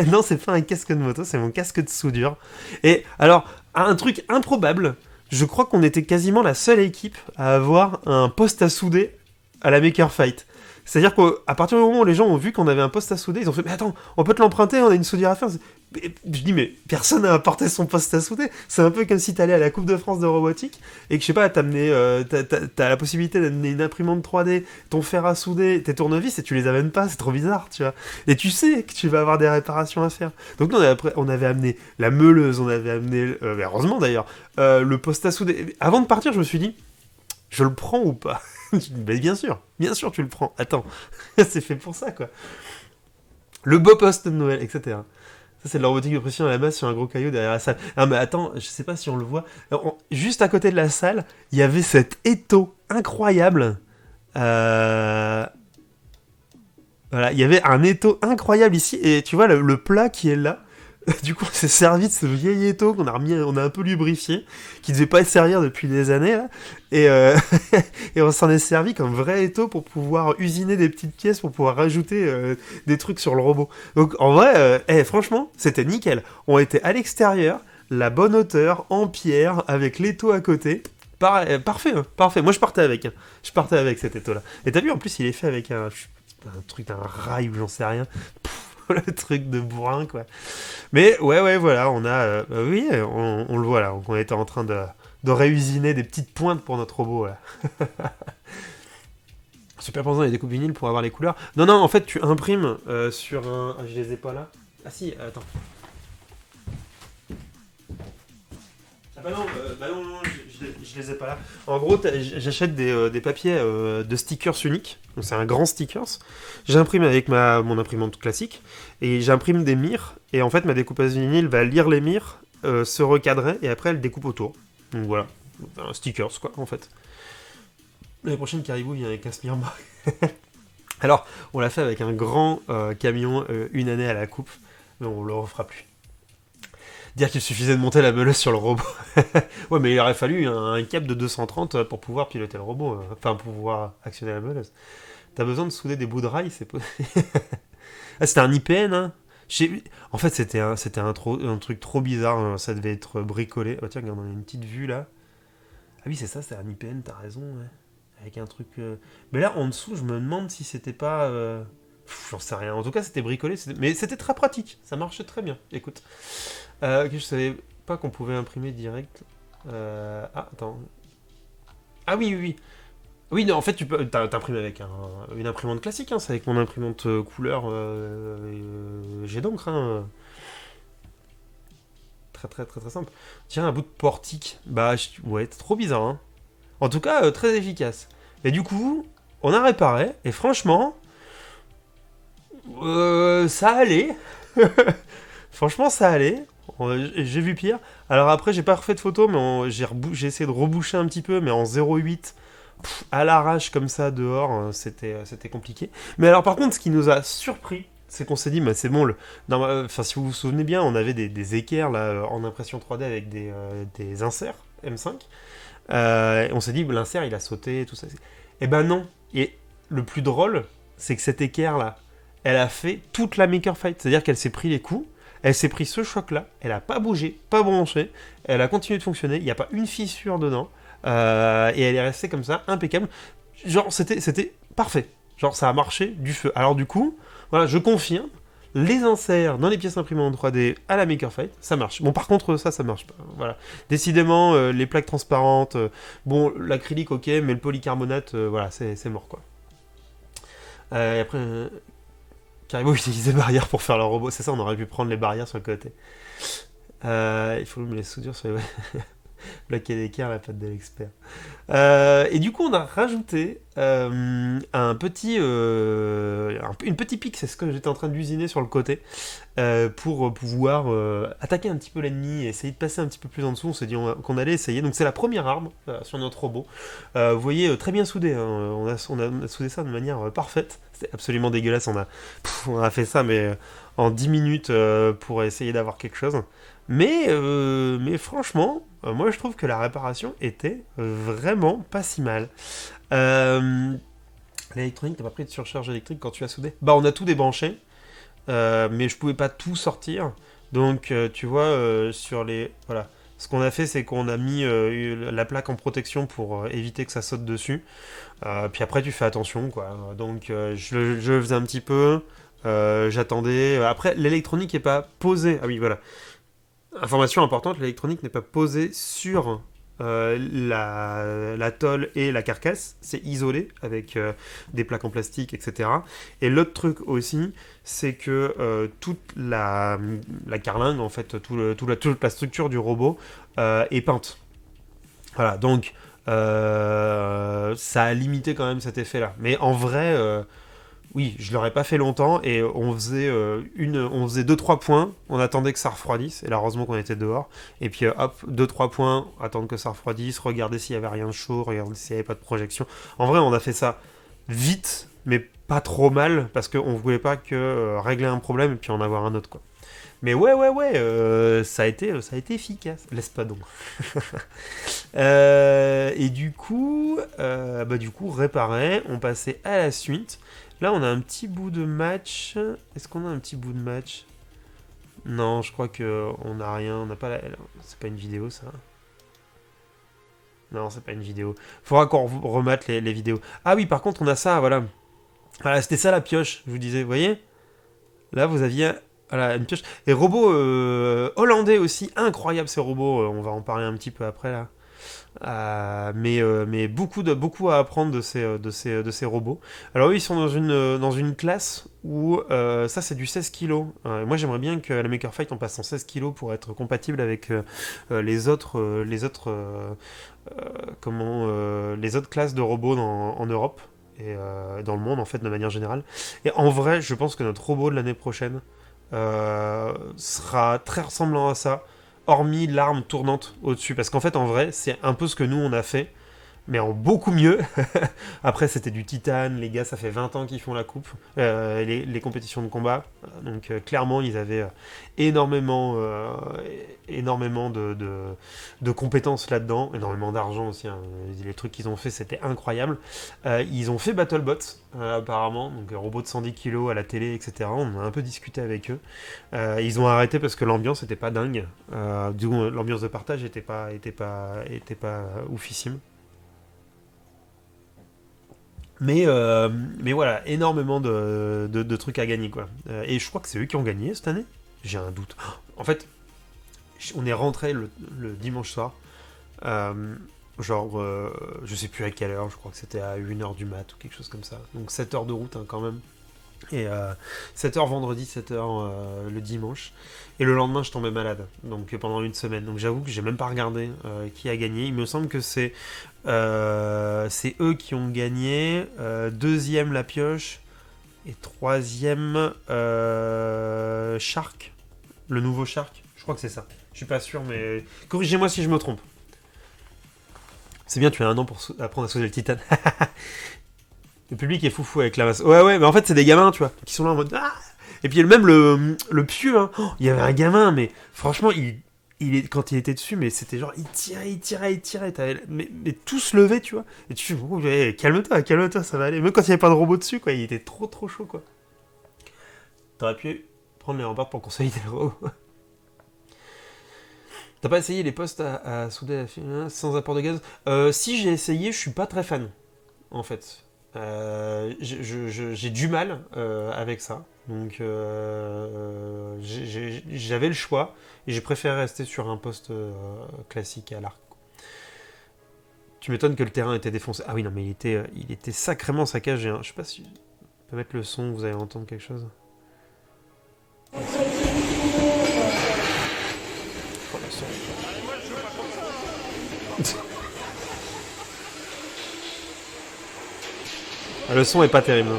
Non, c'est pas un casque de moto, c'est mon casque de soudure. Et alors, un truc improbable, je crois qu'on était quasiment la seule équipe à avoir un poste à souder à la Maker Fight. C'est-à-dire qu'à partir du moment où les gens ont vu qu'on avait un poste à souder, ils ont fait « Mais attends, on peut te l'emprunter, on a une soudure à faire ». Je dis « Mais personne n'a apporté son poste à souder ». C'est un peu comme si t'allais à la Coupe de France de robotique et que, je sais pas, t'as la possibilité d'amener une imprimante 3D, ton fer à souder, tes tournevis et tu les amènes pas, c'est trop bizarre, tu vois. Et tu sais que tu vas avoir des réparations à faire. Donc nous, on avait amené la meuleuse, on avait amené, heureusement d'ailleurs, le poste à souder. Avant de partir, je me suis dit « Je le prends ou pas ?» Ben bien sûr tu le prends. Attends, c'est fait pour ça quoi. Le beau poste de Noël, etc. Ça c'est de la robotique de pression à la masse sur un gros caillou derrière la salle. Ah mais attends, je sais pas si on le voit. Juste à côté de la salle, il y avait cet étau incroyable. Voilà, il y avait un étau incroyable ici et tu vois le plat qui est là. Du coup, on s'est servi de ce vieil étau qu'on on a un peu lubrifié, qui devait pas servir depuis des années, là. Et, et on s'en est servi comme vrai étau pour pouvoir usiner des petites pièces, pour pouvoir rajouter des trucs sur le robot. Donc, en vrai, franchement, c'était nickel. On était à l'extérieur, la bonne hauteur, en pierre, avec l'étau à côté. Parfait, hein, parfait. Moi, je partais avec. Hein. Je partais avec cet étau-là. Et t'as vu, en plus, il est fait avec un truc, un rail ou j'en sais rien. Le truc de bourrin quoi. Mais ouais voilà, on a oui, on le voit là, on était en train de réusiner des petites pointes pour notre robot là. Super pensant, il y a des coupes vinyles pour avoir les couleurs. Non en fait tu imprimes sur un... Ah, je les ai pas là. Ah si, attends. Ah bah non, je les ai pas là. En gros, j'achète des papiers de stickers uniques. Donc c'est un grand stickers. J'imprime avec mon imprimante classique. Et j'imprime des mires. Et en fait, ma découpeuse vinyle va lire les mires, se recadrer. Et après, elle découpe autour. Donc voilà. Un stickers, quoi, en fait. L'année prochaine, Caribou vient avec un Smirma. Alors, on l'a fait avec un grand camion, une année à la coupe. Mais on le refera plus. Dire qu'il suffisait de monter la meuleuse sur le robot. Ouais, mais il aurait fallu un câble de 230 pour pouvoir piloter le robot. Enfin, pour pouvoir actionner la meuleuse. T'as besoin de souder des bouts de rail, c'est possible. Ah, c'était un IPN, hein. En fait, c'était un truc trop bizarre. Hein. Ça devait être bricolé. Oh, tiens, regarde, on a une petite vue là. Ah oui, c'est ça, c'est un IPN, t'as raison. Ouais. avec un truc... Mais là, en dessous, je me demande si c'était pas... j'en sais rien. En tout cas, c'était bricolé. Mais c'était très pratique. Ça marchait très bien. Écoute. Ok, je savais pas qu'on pouvait imprimer direct. Ah, attends. Ah oui, oui, oui. Oui, non, en fait, tu peux t'imprimer avec une imprimante classique. Hein, c'est avec mon imprimante couleur jet d'encre. Hein. Très, très, très, très simple. Tiens, un bout de portique. Bah, ouais, c'est trop bizarre. Hein. En tout cas, très efficace. Et du coup, on a réparé. Et franchement, ça allait. Franchement, ça allait. J'ai vu pire. Alors après, j'ai pas refait de photo, mais j'ai essayé de reboucher un petit peu, mais en 0,8 à l'arrache comme ça dehors, c'était compliqué. Mais alors par contre, ce qui nous a surpris, c'est qu'on s'est dit, bah, c'est bon, enfin, si vous vous souvenez bien, on avait des équerres là, en impression 3D avec des inserts M5. Et on s'est dit, bah, l'insert il a sauté, tout ça. Et ben non. Et le plus drôle, c'est que cette équerre là, elle a fait toute la Maker Fight. C'est-à-dire qu'elle s'est pris les coups, elle s'est pris ce choc-là, elle a pas bougé, pas branché, elle a continué de fonctionner, il n'y a pas une fissure dedans, et elle est restée comme ça, impeccable. Genre, c'était parfait. Genre, ça a marché du feu. Alors du coup, voilà, je confirme, les inserts dans les pièces imprimées en 3D à la Maker Fight, ça marche. Bon, par contre, ça marche pas. Voilà. Décidément, les plaques transparentes, bon, l'acrylique, ok, mais le polycarbonate, voilà, c'est mort, quoi. Et après, Caribou utilisait barrières pour faire leur robot. C'est ça, on aurait pu prendre les barrières sur le côté. Il faut me les soudure sur les plaquer d'équerre, la patte de l'expert. Et du coup, on a rajouté une petite pique, c'est ce que j'étais en train d'usiner sur le côté, pour pouvoir attaquer un petit peu l'ennemi et essayer de passer un petit peu plus en dessous. On s'est dit qu'on allait essayer. Donc c'est la première arme sur notre robot. Vous voyez, très bien soudé. Hein. On a soudé ça de manière parfaite. C'était absolument dégueulasse. On a fait ça, mais en 10 minutes pour essayer d'avoir quelque chose. Mais franchement, moi je trouve que la réparation était vraiment pas si mal. Euh, L'électronique, t'as pas pris de surcharge électrique quand tu as soudé? Bah, on a tout débranché, mais je pouvais pas tout sortir. Donc, tu vois, sur les. Voilà. Ce qu'on a fait, c'est qu'on a mis la plaque en protection pour éviter que ça saute dessus. Puis après, tu fais attention, quoi. Donc, je faisais un petit peu. J'attendais. Après, l'électronique est pas posée. Ah oui, voilà. Information importante, l'électronique n'est pas posée sur la tôle et la carcasse, c'est isolé avec des plaques en plastique, etc. Et l'autre truc aussi, c'est que toute la carlingue, en fait, toute la structure du robot est peinte. Voilà, donc ça a limité quand même cet effet-là. Mais en vrai, oui, je l'aurais pas fait longtemps et on faisait 2-3 points, on attendait que ça refroidisse, et là heureusement qu'on était dehors, et puis hop, 2-3 points, attendre que ça refroidisse, regarder s'il y avait rien de chaud, regarder s'il y avait pas de projection. En vrai, on a fait ça vite, mais pas trop mal, parce qu'on voulait pas que régler un problème et puis en avoir un autre, quoi. Mais ouais, ça a été efficace, laisse pas donc. Et du coup, réparer, on passait à la suite. Là, on a un petit bout de match. Est-ce qu'on a un petit bout de match? Non, je crois que on n'a rien. On n'a pas la. C'est pas une vidéo, ça. Non, c'est pas une vidéo. Faudra qu'on remette les vidéos. Ah oui, par contre, on a ça, voilà. Voilà, c'était ça la pioche, je vous disais. Vous voyez? Là, vous aviez. Voilà, une pioche. Et robot hollandais aussi. Incroyable ces robots. On va en parler un petit peu après, là. Mais beaucoup à apprendre de ces robots. Alors eux, ils sont dans une classe où ça c'est du 16 kilos. Moi j'aimerais bien que la Maker Fight on passe en 16 kilos pour être compatible avec les autres classes de robots en Europe et dans le monde en fait de manière générale. Et en vrai, je pense que notre robot de l'année prochaine sera très ressemblant à ça, hormis l'arme tournante au-dessus. Parce qu'en fait, en vrai, c'est un peu ce que nous, on a fait, mais en beaucoup mieux. Après, c'était du titane, les gars, ça fait 20 ans qu'ils font la coupe, les compétitions de combat. Donc, clairement, ils avaient énormément de compétences là-dedans, énormément d'argent aussi. Hein. Les trucs qu'ils ont fait, c'était incroyable. Ils ont fait BattleBots, apparemment, donc un robot de 110 kilos à la télé, etc. On a un peu discuté avec eux. Ils ont arrêté parce que l'ambiance était pas dingue. Du coup, l'ambiance de partage était pas oufissime. Mais voilà, énormément de trucs à gagner, quoi. Et je crois que c'est eux qui ont gagné cette année. J'ai un doute. En fait, on est rentré le dimanche soir. Je sais plus à quelle heure, je crois que c'était à 1h du mat ou quelque chose comme ça. Donc 7 heures de route, hein, quand même. Et 7h vendredi, 7h le dimanche. Et le lendemain, je tombais malade. Donc pendant une semaine. Donc j'avoue que j'ai même pas regardé qui a gagné. Il me semble que c'est eux qui ont gagné. Deuxième, la pioche. Et troisième, Shark. Le nouveau Shark. Je crois que c'est ça. Je suis pas sûr, mais corrigez-moi si je me trompe. C'est bien, tu as un an pour apprendre à sauter le titane. Le public est foufou avec la masse. Ouais, mais en fait, c'est des gamins, tu vois, qui sont là en mode... Ah, et puis même le pieu, hein. Oh, il y avait un gamin, mais franchement, quand il était dessus, mais c'était genre, il tirait. Mais tout se levait, tu vois. Et tu fais, oh, ouais, calme-toi, ça va aller. Même quand il n'y avait pas de robot dessus, quoi, il était trop chaud, quoi. T'aurais pu prendre les remparts pour consolider le robot. T'as pas essayé les postes à souder sans apport de gaz? Si, j'ai essayé, je suis pas très fan, en fait. J'ai du mal avec ça. Donc j'avais le choix et j'ai préféré rester sur un poste classique à l'arc. Tu m'étonnes que le terrain était défoncé. Ah oui, non, mais il était sacrément saccagé, hein. Je sais pas si... Je peux mettre le son, vous allez entendre quelque chose. Oh, le son. Ah, le son est pas terrible.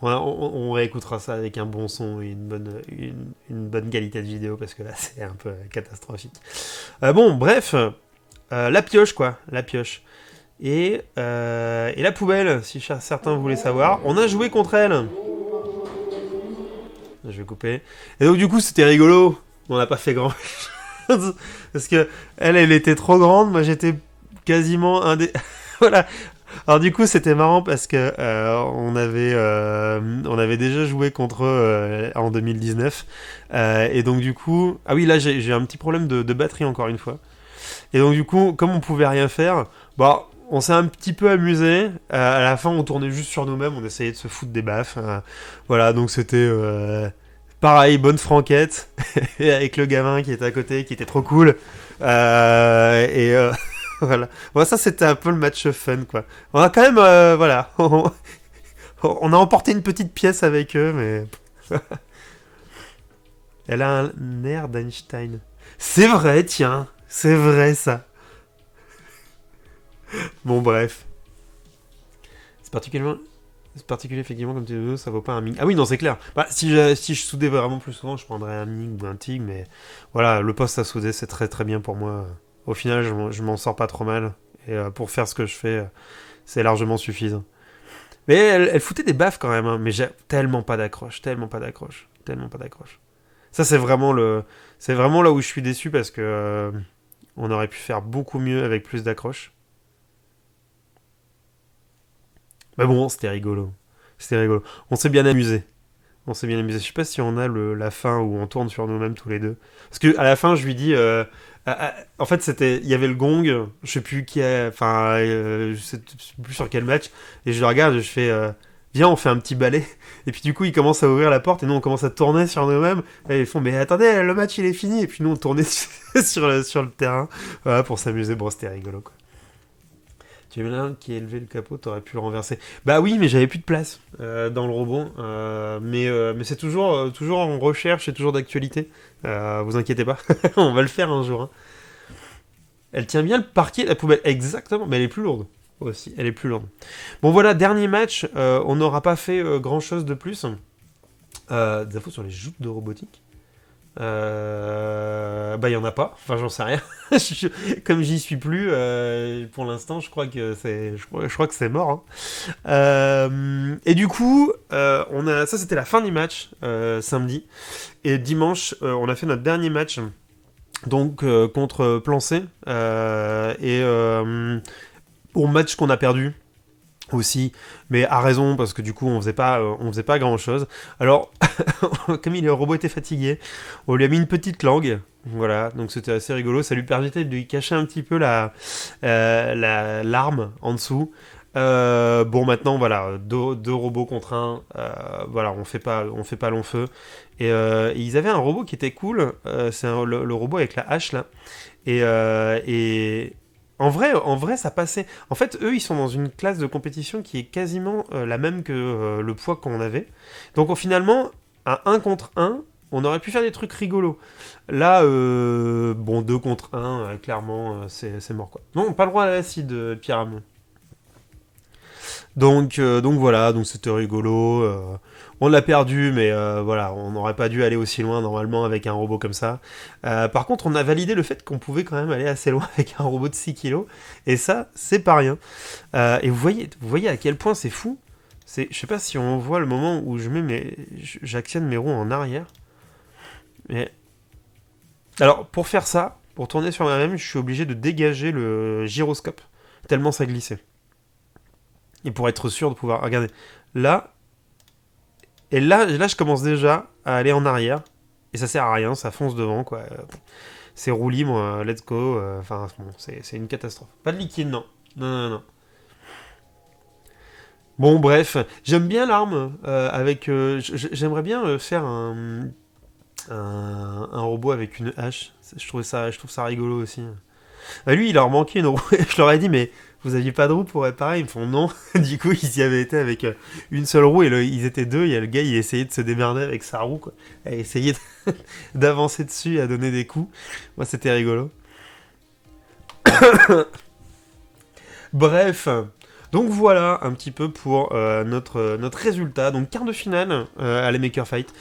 On réécoutera ça avec un bon son et une bonne qualité de vidéo parce que là c'est un peu catastrophique. Bon, bref, la pioche quoi, la pioche. Et la poubelle, si certains voulaient savoir. On a joué contre elle. Je vais couper. Et donc du coup c'était rigolo. On n'a pas fait grand chose. Parce que elle était trop grande. Moi j'étais quasiment un des... Voilà. Alors du coup c'était marrant parce que on avait déjà joué contre eux en 2019 et donc du coup ah oui là j'ai un petit problème de batterie encore une fois et donc du coup comme on pouvait rien faire bah on s'est un petit peu amusé à la fin on tournait juste sur nous-mêmes, on essayait de se foutre des baffes voilà donc c'était pareil bonne franquette avec le gamin qui était à côté qui était trop cool et voilà. Bon, ça, c'était un peu le match fun, quoi. On a quand même, voilà. On a emporté une petite pièce avec eux, mais... Elle a un air d'Einstein. C'est vrai, tiens. C'est vrai, ça. Bon, bref. C'est particulier, effectivement, comme tu veux, ça vaut pas un MiG. Ah oui, non, c'est clair. Bah, si je soudais vraiment plus souvent, je prendrais un MiG ou un TIG, mais... Voilà, le poste à souder, c'est très très bien pour moi. Au final, je m'en sors pas trop mal. Et pour faire ce que je fais, c'est largement suffisant. Mais elle foutait des baffes quand même, hein, mais j'ai tellement pas d'accroche. Ça, c'est vraiment là où je suis déçu parce que on aurait pu faire beaucoup mieux avec plus d'accroche. Mais bon, c'était rigolo. On s'est bien amusé. Je sais pas si on a la fin où on tourne sur nous-mêmes tous les deux. Parce que à la fin, je lui dis. En fait, il y avait le gong. Je sais plus qui a. Enfin, je sais plus sur quel match. Et je le regarde, et je fais. Viens, on fait un petit balai. Et puis du coup, ils commencent à ouvrir la porte et nous, on commence à tourner sur nous-mêmes. Et ils font, mais attendez, le match il est fini. Et puis nous, on tournait sur le terrain. Voilà, pour s'amuser. Bon, c'était rigolo quoi. Tu es l'un qui a élevé le capot, t'aurais pu le renverser. Bah oui, mais j'avais plus de place dans le robot. Mais c'est toujours en recherche et toujours d'actualité. Vous inquiétez pas, on va le faire un jour. Hein. Elle tient bien le parquet, la poubelle, exactement, mais elle est plus lourde aussi. Elle est plus lourde. Bon voilà, dernier match. On n'aura pas fait grand chose de plus. Des infos sur les joutes de robotique. Bah il y en a pas, enfin j'en sais rien. Comme j'y suis plus pour l'instant, je crois que c'est mort. Hein. Et du coup, ça c'était la fin du match samedi et dimanche on a fait notre dernier match donc contre Plan C pour match qu'on a perdu aussi, mais à raison parce que du coup on faisait pas grand chose. Alors comme le robot était fatigué, on lui a mis une petite langue Voilà, donc c'était assez rigolo. Ça lui permettait de lui cacher un petit peu l'arme en dessous. Bon, maintenant, voilà, deux robots contre un. Voilà, on fait pas long feu. Et ils avaient un robot qui était cool. C'est le robot avec la hache là. Et en vrai, ça passait. En fait, eux, ils sont dans une classe de compétition qui est quasiment la même que le poids qu'on avait. Donc, finalement, à un contre un, on aurait pu faire des trucs rigolos. Là, bon, 2 contre un, clairement, c'est mort, quoi. Non, pas le droit à l'acide, Pierre Hamon. Donc voilà, donc c'était rigolo. On l'a perdu, mais voilà, on n'aurait pas dû aller aussi loin normalement avec un robot comme ça. Par contre, on a validé le fait qu'on pouvait quand même aller assez loin avec un robot de 6 kilos. Et ça, c'est pas rien. Et vous voyez à quel point c'est fou. Je sais pas si on voit le moment où j'actionne mes roues en arrière. Mais alors, pour faire ça, pour tourner sur moi-même, je suis obligé de dégager le gyroscope, tellement ça glissait. Et pour être sûr de pouvoir... Regardez, là, là, je commence déjà à aller en arrière, et ça sert à rien, ça fonce devant, quoi. C'est roue libre, let's go, enfin, bon, c'est une catastrophe. Pas de liquide, non. Non, non, non. Bon, bref, j'aime bien l'arme, j'aimerais bien faire un robot avec une hache. Je trouve ça rigolo aussi. Bah lui, il leur manquait une roue. Je leur ai dit, mais vous aviez pas de roue pour réparer? Ils me font non. Du coup, ils y avaient été avec une seule roue et ils étaient deux. Et le gars, il essayait de se démerder avec sa roue, quoi. Il essayait d'avancer dessus et à donner des coups. Moi, c'était rigolo. Bref. Donc voilà un petit peu pour notre résultat. Donc quart de finale à la Maker Fight.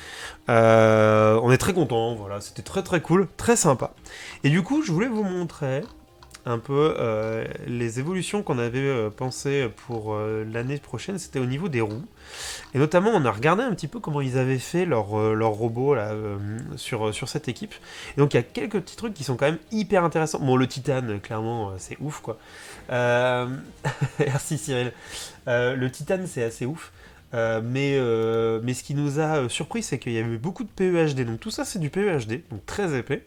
On est très content, voilà, c'était très très cool, très sympa. Et du coup, je voulais vous montrer un peu les évolutions qu'on avait pensées pour l'année prochaine, c'était au niveau des roues. Et notamment, on a regardé un petit peu comment ils avaient fait leur robot là, sur cette équipe. Et donc, il y a quelques petits trucs qui sont quand même hyper intéressants. Bon, le titane, clairement, c'est ouf, quoi. Euh, Merci Cyril. Le titane, c'est assez ouf. Mais ce qui nous a surpris, c'est qu'il y avait beaucoup de PEHD. Donc tout ça, c'est du PEHD, donc très épais.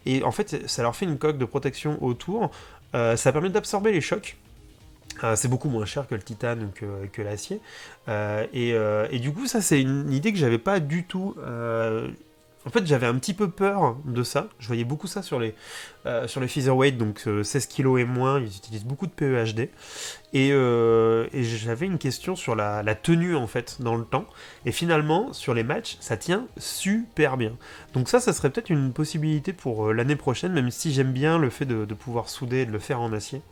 Et en fait, ça leur fait une coque de protection autour. Ça permet d'absorber les chocs. C'est beaucoup moins cher que le titane ou que l'acier. Et du coup, ça, c'est une idée que j'avais pas du tout. En fait, j'avais un petit peu peur de ça. Je voyais beaucoup ça sur les featherweight, donc 16 kilos et moins. Ils utilisent beaucoup de PEHD. Et j'avais une question sur la tenue, en fait, dans le temps. Et finalement, sur les matchs, ça tient super bien. Donc ça serait peut-être une possibilité pour l'année prochaine, même si j'aime bien le fait de pouvoir souder et de le faire en acier.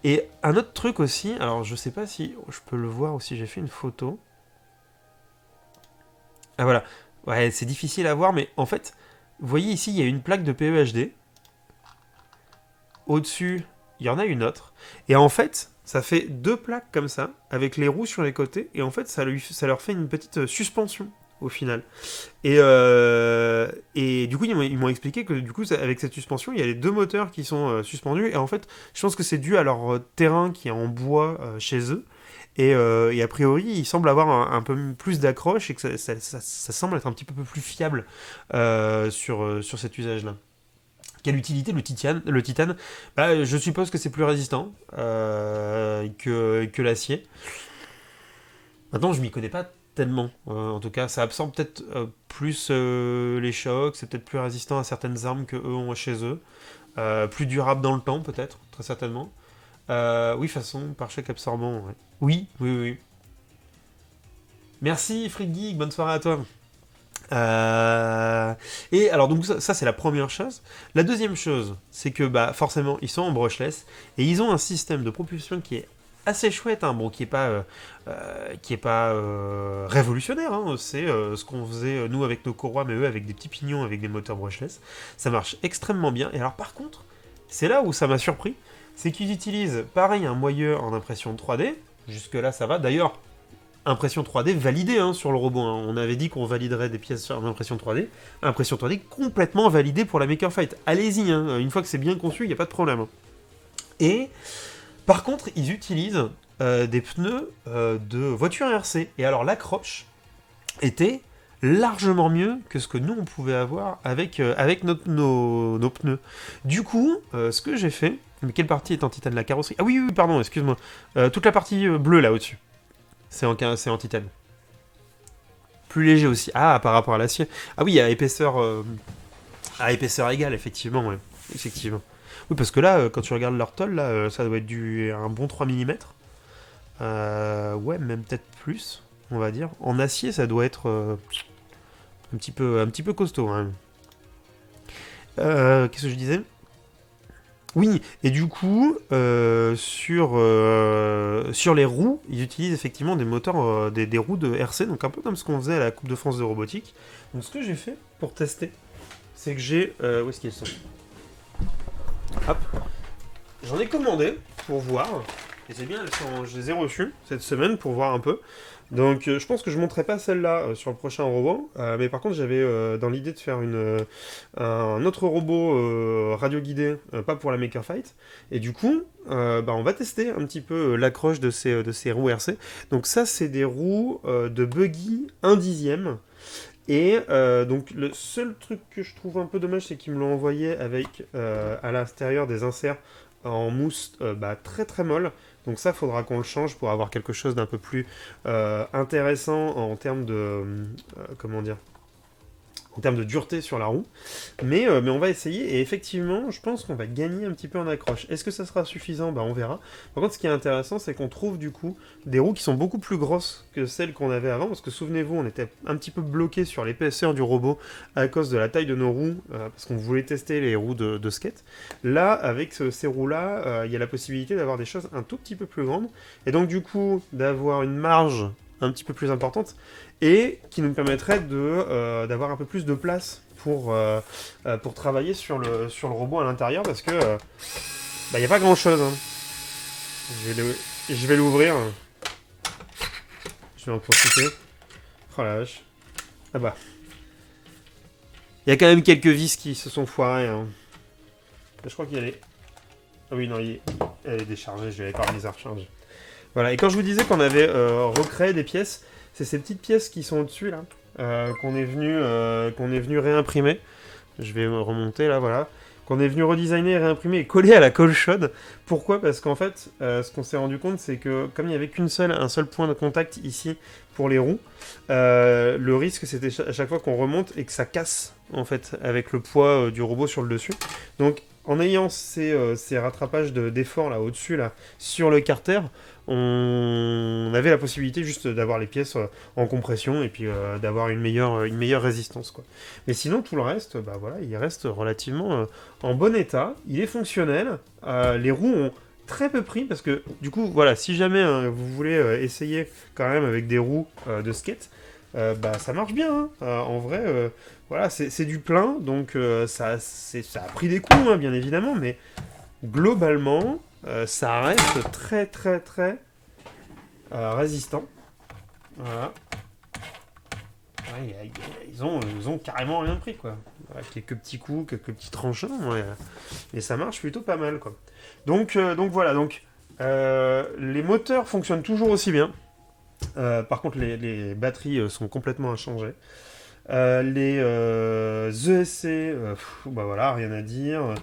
Et un autre truc aussi, alors je sais pas si je peux le voir aussi, j'ai fait une photo. Ah voilà, ouais, c'est difficile à voir, mais en fait, vous voyez ici, il y a une plaque de PEHD. Au-dessus, il y en a une autre. Et en fait, ça fait deux plaques comme ça, avec les roues sur les côtés, et en fait, ça leur fait une petite suspension au final. Et du coup, ils m'ont expliqué que du coup, avec cette suspension, il y a les deux moteurs qui sont suspendus. Et en fait, je pense que c'est dû à leur terrain qui est en bois chez eux. Et a priori, il semble avoir un peu plus d'accroche et que ça semble être un petit peu plus fiable sur cet usage-là. Quelle utilité le titane? Bah, je suppose que c'est plus résistant que l'acier. Maintenant, je m'y connais pas tellement. En tout cas, ça absorbe peut-être plus les chocs, c'est peut-être plus résistant à certaines armes que eux ont chez eux. Plus durable dans le temps, peut-être, très certainement. Oui, façon, pare-choc absorbant, ouais. Oui, oui, oui, oui. Merci, Freak Geek, bonne soirée à toi. Et alors, donc, ça c'est la première chose. La deuxième chose, c'est que bah, forcément, ils sont en brushless et ils ont un système de propulsion qui est assez chouette, hein, bon, qui est pas révolutionnaire, hein, c'est ce qu'on faisait nous avec nos courroies, mais eux avec des petits pignons, avec des moteurs brushless. Ça marche extrêmement bien. Et alors, par contre, c'est là où ça m'a surpris, c'est qu'ils utilisent pareil un moyeur en impression 3D. Jusque là, ça va. D'ailleurs, impression 3D validée hein, sur le robot. Hein. On avait dit qu'on validerait des pièces en impression 3D. Impression 3D complètement validée pour la Maker Fight. Allez-y, hein. Une fois que c'est bien conçu, il n'y a pas de problème. Et par contre, ils utilisent des pneus de voiture RC. Et alors l'accroche était largement mieux que ce que nous on pouvait avoir avec nos pneus. Du coup, ce que j'ai fait, mais quelle partie est en titane? La carrosserie? Ah oui, oui, pardon, excuse-moi. Toute la partie bleue là au-dessus, c'est en titane. Plus léger aussi. Ah, par rapport à l'acier. Ah oui, à épaisseur égale, effectivement, ouais. Effectivement. Oui, parce que là, quand tu regardes leur tôle, là, ça doit être un bon 3 mm. Ouais, même peut-être plus, on va dire. En acier, ça doit être un petit peu costaud, hein. Qu'est-ce que je disais? Oui, et du coup, sur les roues, ils utilisent effectivement des moteurs, des roues de RC, donc un peu comme ce qu'on faisait à la Coupe de France de robotique. Donc ce que j'ai fait pour tester, c'est que j'ai... où est-ce qu'ils sont? Hop. J'en ai commandé pour voir. Et c'est bien, je les ai reçues cette semaine pour voir un peu. Donc je pense que je ne montrerai pas celle-là sur le prochain robot. Mais par contre, j'avais dans l'idée de faire un autre robot radio-guidé, pas pour la Maker Fight. Et du coup, on va tester un petit peu l'accroche de ces roues RC. Donc ça, c'est des roues de buggy 1/10. Et donc le seul truc que je trouve un peu dommage, c'est qu'ils me l'ont envoyé avec à l'intérieur des inserts en mousse très très molle. Donc ça, faudra qu'on le change pour avoir quelque chose d'un peu plus intéressant en termes comment dire, en termes de dureté sur la roue. Mais on va essayer, et effectivement, je pense qu'on va gagner un petit peu en accroche. Est-ce que ça sera suffisant? On verra. Par contre, ce qui est intéressant, c'est qu'on trouve du coup des roues qui sont beaucoup plus grosses que celles qu'on avait avant, parce que souvenez-vous, on était un petit peu bloqué sur l'épaisseur du robot à cause de la taille de nos roues, parce qu'on voulait tester les roues de skate. Là, avec ces roues-là, il y a la possibilité d'avoir des choses un tout petit peu plus grandes, et donc du coup, d'avoir une marge un petit peu plus importante, et qui nous permettrait d'avoir un peu plus de place pour travailler sur le robot à l'intérieur, parce que il n'y a pas grand chose, hein. Je vais l'ouvrir. Je vais en profiter. Oh la vache. Ah bah. Il y a quand même quelques vis qui se sont foirées, hein. Je crois qu'il y a les... Ah oui, non, elle est déchargée, je vais aller les recharger. Voilà, et quand je vous disais qu'on avait recréé des pièces, c'est ces petites pièces qui sont au-dessus, là, qu'on est venu réimprimer. Je vais remonter, là, voilà. Qu'on est venu redesigner, réimprimer et coller à la colle chaude. Pourquoi? Parce qu'en fait, ce qu'on s'est rendu compte, c'est que comme il n'y avait un seul point de contact ici pour les roues, le risque, c'était à chaque fois qu'on remonte et que ça casse, en fait, avec le poids du robot sur le dessus. Donc, en ayant ces rattrapages d'efforts là au-dessus, là, sur le carter, on avait la possibilité juste d'avoir les pièces en compression et puis d'avoir une meilleure résistance, quoi. Mais sinon, tout le reste, voilà, il reste relativement en bon état. Il est fonctionnel. Les roues ont très peu pris parce que, du coup, voilà, si jamais vous voulez essayer quand même avec des roues de skate, ça marche bien, hein. En vrai, voilà, c'est du plein, donc ça a pris des coups, hein, bien évidemment, mais globalement, ça reste très très très résistant. Voilà. Ouais, ils ont carrément rien pris, quoi. Voilà, quelques petits coups, quelques petits tranchants, ouais, et ça marche plutôt pas mal, quoi. Donc voilà, les moteurs fonctionnent toujours aussi bien. Par contre, les batteries sont complètement inchangées. Les ESC, voilà, rien à dire.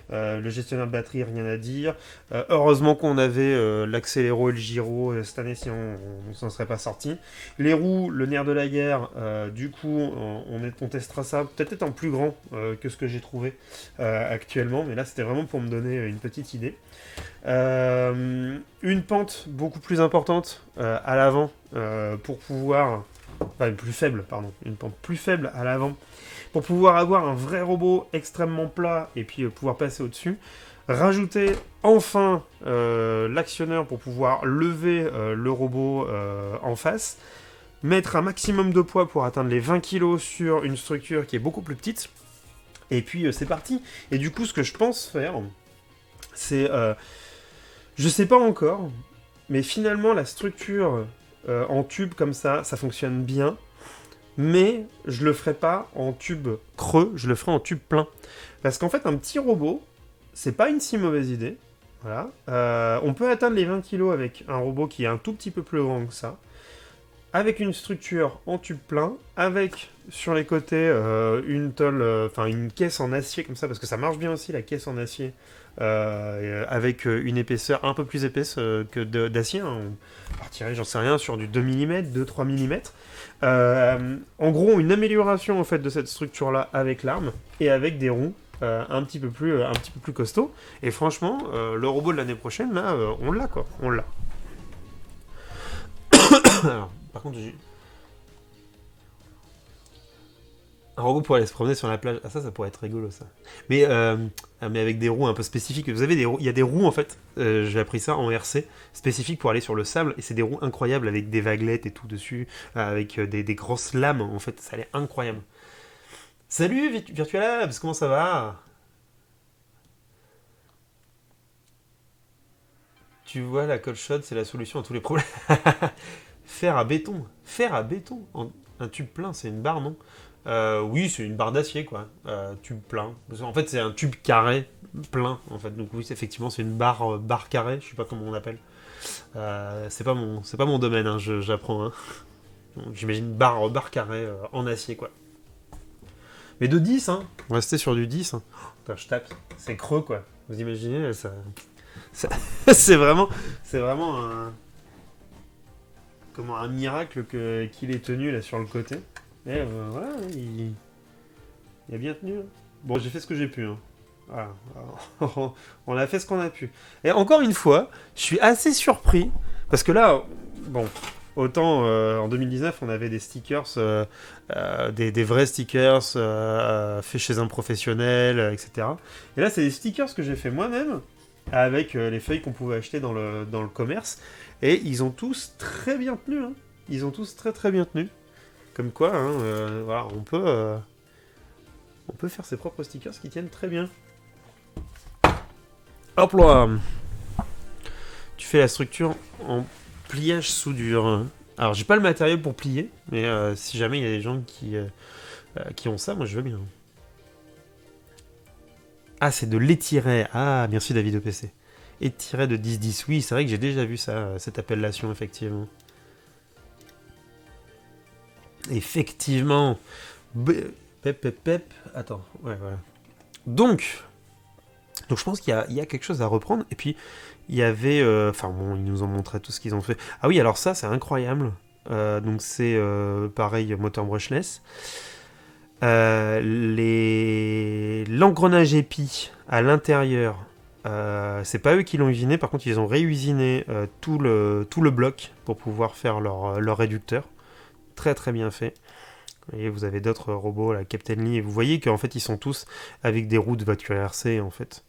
Le gestionnaire de batterie, rien à dire. Heureusement qu'on avait l'accéléro et le gyro cette année, sinon on s'en serait pas sorti. Les roues, le nerf de la guerre, du coup, on testera ça peut-être en plus grand que ce que j'ai trouvé actuellement, mais là c'était vraiment pour me donner une petite idée. Une pente beaucoup plus importante à l'avant pour pouvoir... Enfin, plus faible, pardon. Une pente plus faible à l'avant pour pouvoir avoir un vrai robot extrêmement plat et puis pouvoir passer au-dessus. Rajouter enfin l'actionneur pour pouvoir lever le robot en face. Mettre un maximum de poids pour atteindre les 20 kg sur une structure qui est beaucoup plus petite. Et puis c'est parti. Et du coup, ce que je pense faire, c'est... je sais pas encore, mais finalement, la structure... en tube comme ça fonctionne bien, mais je le ferai pas en tube creux, je le ferai en tube plein. Parce qu'en fait, un petit robot, c'est pas une si mauvaise idée. Voilà. On peut atteindre les 20 kg avec un robot qui est un tout petit peu plus grand que ça. avec une structure en tube plein, avec sur les côtés une tôle, enfin une caisse en acier comme ça, parce que ça marche bien aussi la caisse en acier, avec une épaisseur un peu plus épaisse que d'acier. Hein. On partirait, j'en sais rien, sur du 2 mm, 2-3 mm. En gros, une amélioration en fait de cette structure-là avec l'arme et avec des roues un petit peu plus costaud. Et franchement, le robot de l'année prochaine, là, on l'a quoi, on l'a. Alors, par contre, j'ai un robot pour aller se promener sur la plage. Ah ça pourrait être rigolo ça. Mais avec des roues un peu spécifiques. Vous avez des roues, il y a des roues en fait. J'ai appris ça en RC spécifiques pour aller sur le sable et c'est des roues incroyables avec des vaguelettes et tout dessus, avec des grosses lames en fait. Ça a l'air incroyable. Salut Virtual Labs, comment ça va? Tu vois, la cold shot, c'est la solution à tous les problèmes. Fer à béton, un tube plein, c'est une barre, non? Oui, c'est une barre d'acier, quoi. Tube plein. En fait, c'est un tube carré plein, en fait. Donc oui, effectivement, c'est une barre carrée. Je sais pas comment on appelle. C'est pas mon domaine, hein, j'apprends. Hein. Donc, j'imagine barre carrée en acier, quoi. Mais de 10, hein. On va rester sur du 10. Hein. Putain, je tape. C'est creux, quoi. Vous imaginez, ça c'est vraiment un miracle qu'il ait tenu là sur le côté. Et voilà, il a bien tenu. Hein. Bon, j'ai fait ce que j'ai pu. Hein. Voilà. On a fait ce qu'on a pu. Et encore une fois, je suis assez surpris. Parce que là, bon, autant en 2019, on avait des stickers, des vrais stickers faits chez un professionnel, etc. Et là, c'est des stickers que j'ai fait moi-même, avec les feuilles qu'on pouvait acheter dans le commerce. Et ils ont tous très bien tenu. Hein. Ils ont tous très très bien tenu. Comme quoi, hein, voilà, on peut faire ses propres stickers qui tiennent très bien. Hop là. Tu fais la structure en pliage soudure. Alors, j'ai pas le matériel pour plier, mais si jamais il y a des gens qui ont ça, moi je veux bien. Ah, c'est de l'étiré. Ah, merci David EPC. Étiré de 10-10. Oui, c'est vrai que j'ai déjà vu ça, cette appellation, effectivement. Effectivement. Pep. Attends, ouais, voilà. Donc je pense qu'il y a quelque chose à reprendre. Et puis, il y avait... Enfin, bon, ils nous ont montré tout ce qu'ils ont fait. Ah oui, alors ça, c'est incroyable. Donc, c'est pareil, moteur brushless. L'engrenage épi à l'intérieur, c'est pas eux qui l'ont usiné. Par contre, ils ont réusiné tout le bloc pour pouvoir faire leur réducteur. Très, très bien fait. Et vous avez d'autres robots, la Captain Lee, et vous voyez qu'en fait ils sont tous avec des roues de voiture RC en fait.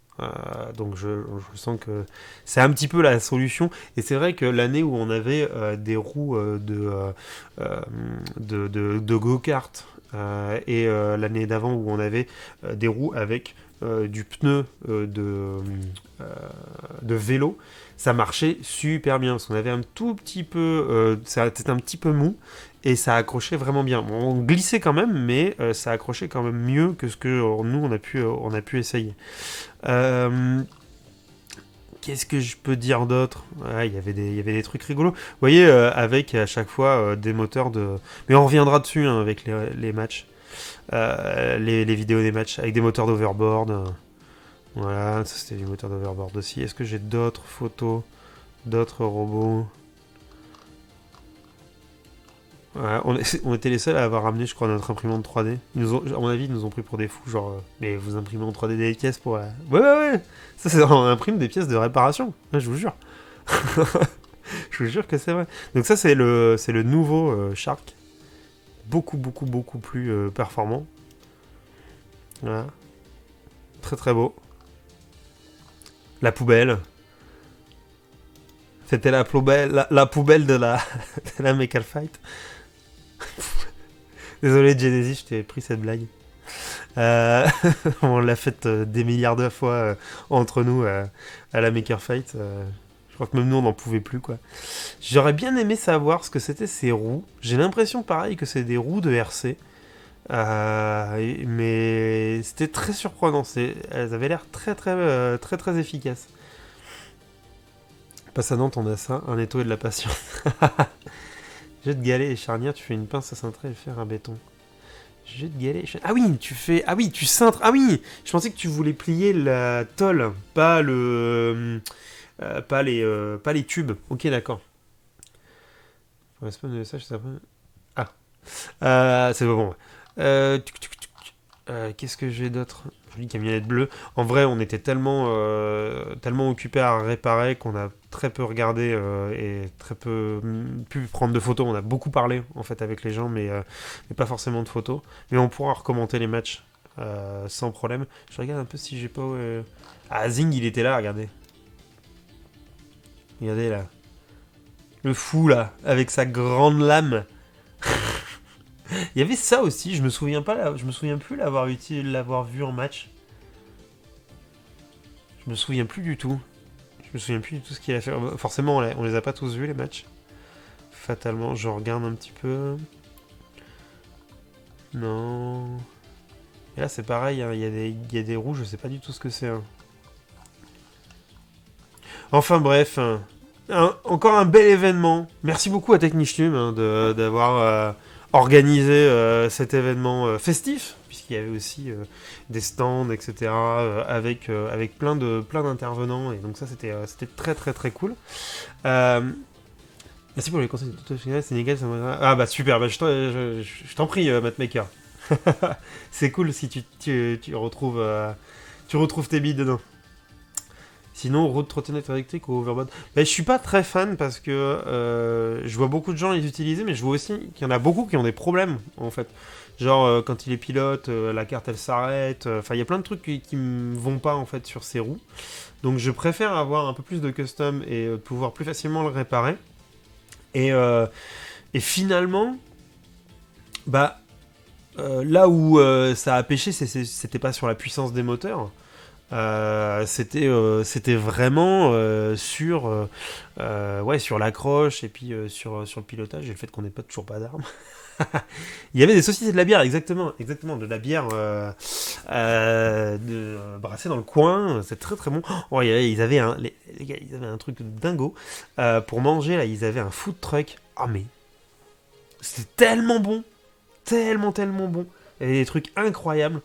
Donc je sens que c'est un petit peu la solution. Et c'est vrai que l'année où on avait des roues de go-kart et l'année d'avant où on avait des roues avec du pneu de vélo, ça marchait super bien parce qu'on avait un tout petit peu, c'était un petit peu mou. Et ça accrochait vraiment bien. Bon, on glissait quand même, mais ça accrochait quand même mieux que ce que nous on a pu essayer. Qu'est-ce que je peux dire d'autre? Il y avait des trucs rigolos. Vous voyez, avec à chaque fois des moteurs de... Mais on reviendra dessus hein, avec les matchs. Les vidéos des matchs avec des moteurs d'overboard. Voilà, ça c'était du moteur d'overboard aussi. Est-ce que j'ai d'autres photos, d'autres robots? Ouais, on était les seuls à avoir ramené, je crois, notre imprimante 3D. À mon avis, ils nous ont pris pour des fous, genre, mais vous imprimez en 3D des pièces pour... Ouais. Ça, on imprime des pièces de réparation, ouais, je vous jure. Je vous jure que c'est vrai. Donc ça, c'est le nouveau Shark. Beaucoup plus performant. Voilà. Très très beau. La poubelle. C'était la poubelle de la Maker Fight. Désolé Genesis, je t'ai pris cette blague. On l'a faite des milliards de fois entre nous à la Maker Fight. Je crois que même nous on n'en pouvait plus quoi. J'aurais bien aimé savoir ce que c'était ces roues. J'ai l'impression pareil que c'est des roues de RC. Mais c'était très surprenant. Elles avaient l'air très efficaces. Passe à Nantes, on a ça, un étau et de la patience. Jet de galet et charnière, tu fais une pince à cintrer et faire un béton. Jet de galet et charnière... Ah oui, tu fais... Ah oui, tu cintres. Ah oui, je pensais que tu voulais plier la tôle, pas le... pas les tubes. Ok, d'accord. Pour spawn de message, ça... Ah. C'est bon. Qu'est-ce que j'ai d'autre? Jolie camionnette bleue. En vrai, on était tellement occupés à réparer qu'on a très peu regardé et très peu pu prendre de photos. On a beaucoup parlé en fait avec les gens, mais pas forcément de photos. Mais on pourra recommenter les matchs sans problème. Je regarde un peu si j'ai pas... Ah, Zing, il était là, regardez. Regardez là. Le fou là, avec sa grande lame. Il y avait ça aussi, je me souviens plus l'avoir vu en match. Je me souviens plus du tout. Je me souviens plus du tout ce qu'il a fait. Forcément, on les a pas tous vus les matchs. Fatalement, je regarde un petit peu. Non. Et là, c'est pareil, hein, il y a des rouges, je sais pas du tout ce que c'est. Hein. Enfin bref, encore un bel événement. Merci beaucoup à Technichtube d'avoir organisé cet événement festif, puisqu'il y avait aussi des stands, etc., avec plein d'intervenants, et donc ça c'était très très très cool. Merci pour les conseils de tuto final, c'est nickel. Ah bah super, bah, je t'en prie, Mathmaker. C'est cool si tu retrouves tes billes dedans. Sinon, route trottinette électrique ou overboard. Je suis pas très fan parce que je vois beaucoup de gens les utiliser, mais je vois aussi qu'il y en a beaucoup qui ont des problèmes en fait. Genre quand il est pilote, la carte elle s'arrête. Enfin, il y a plein de trucs qui me vont pas en fait sur ces roues. Donc je préfère avoir un peu plus de custom et pouvoir plus facilement le réparer. Et finalement, bah là où ça a pêché, c'était pas sur la puissance des moteurs. C'était vraiment sur l'accroche et puis sur le pilotage et le fait qu'on n'ait toujours pas d'armes. Il y avait des saucisses et de la bière, exactement, de la bière brassée dans le coin, c'est très très bon. Oh, ils avaient les gars, ils avaient un truc de dingo. Pour manger là, ils avaient un food truck. Ah mais c'était tellement bon, tellement bon. Il y avait des trucs incroyables.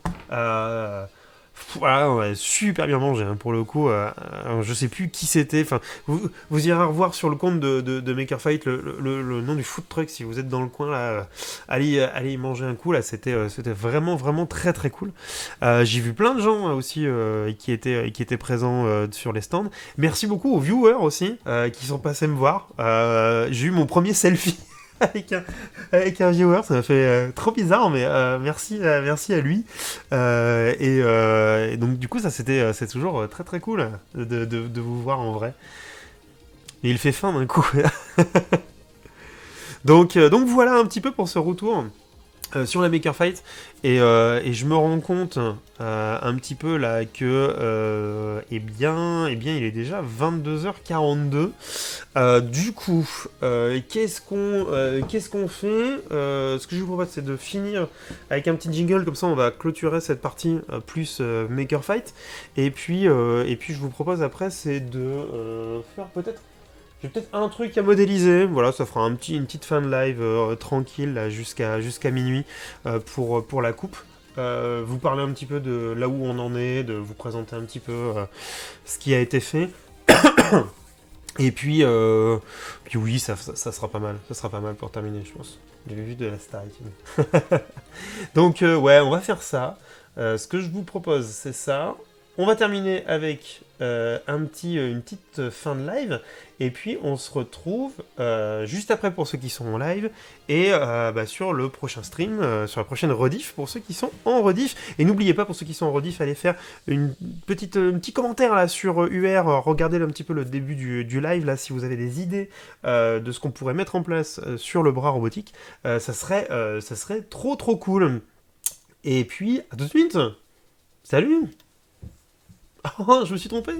Voilà, on a super bien mangé hein, pour le coup. Je sais plus qui c'était. Enfin, vous irez revoir sur le compte de Maker Fight le nom du food truck si vous êtes dans le coin là. Allez y manger un coup là. C'était vraiment très très cool. J'ai vu plein de gens aussi qui étaient présents sur les stands. Merci beaucoup aux viewers aussi qui sont passés me voir. J'ai eu mon premier selfie. avec un viewer, ça m'a fait trop bizarre, mais merci à lui. Et donc du coup, c'est toujours très très cool de vous voir en vrai. Et il fait faim d'un coup. donc voilà un petit peu pour ce retour. Sur la Maker Fight et je me rends compte un petit peu là que eh bien il est déjà 22h42 du coup qu'est-ce qu'on fait ce que je vous propose c'est de finir avec un petit jingle comme ça on va clôturer cette partie plus Maker Fight et puis je vous propose après c'est de faire peut-être j'ai peut-être un truc à modéliser, voilà, ça fera une petite fin de live tranquille là, jusqu'à minuit pour la coupe. Vous parler un petit peu de là où on en est, de vous présenter un petit peu ce qui a été fait. Et puis oui, ça sera pas mal. Ça sera pas mal pour terminer, je pense. J'ai vu de la Star. Donc ouais, on va faire ça. Ce que je vous propose, c'est ça. On va terminer avec une petite fin de live, et puis on se retrouve juste après pour ceux qui sont en live, et sur le prochain stream, sur la prochaine rediff pour ceux qui sont en rediff. Et n'oubliez pas, pour ceux qui sont en rediff, allez faire un petit commentaire là sur UR, regardez un petit peu le début du live, là, si vous avez des idées de ce qu'on pourrait mettre en place sur le bras robotique, ça serait trop cool. Et puis, à tout de suite. Salut. Oh, je me suis trompé.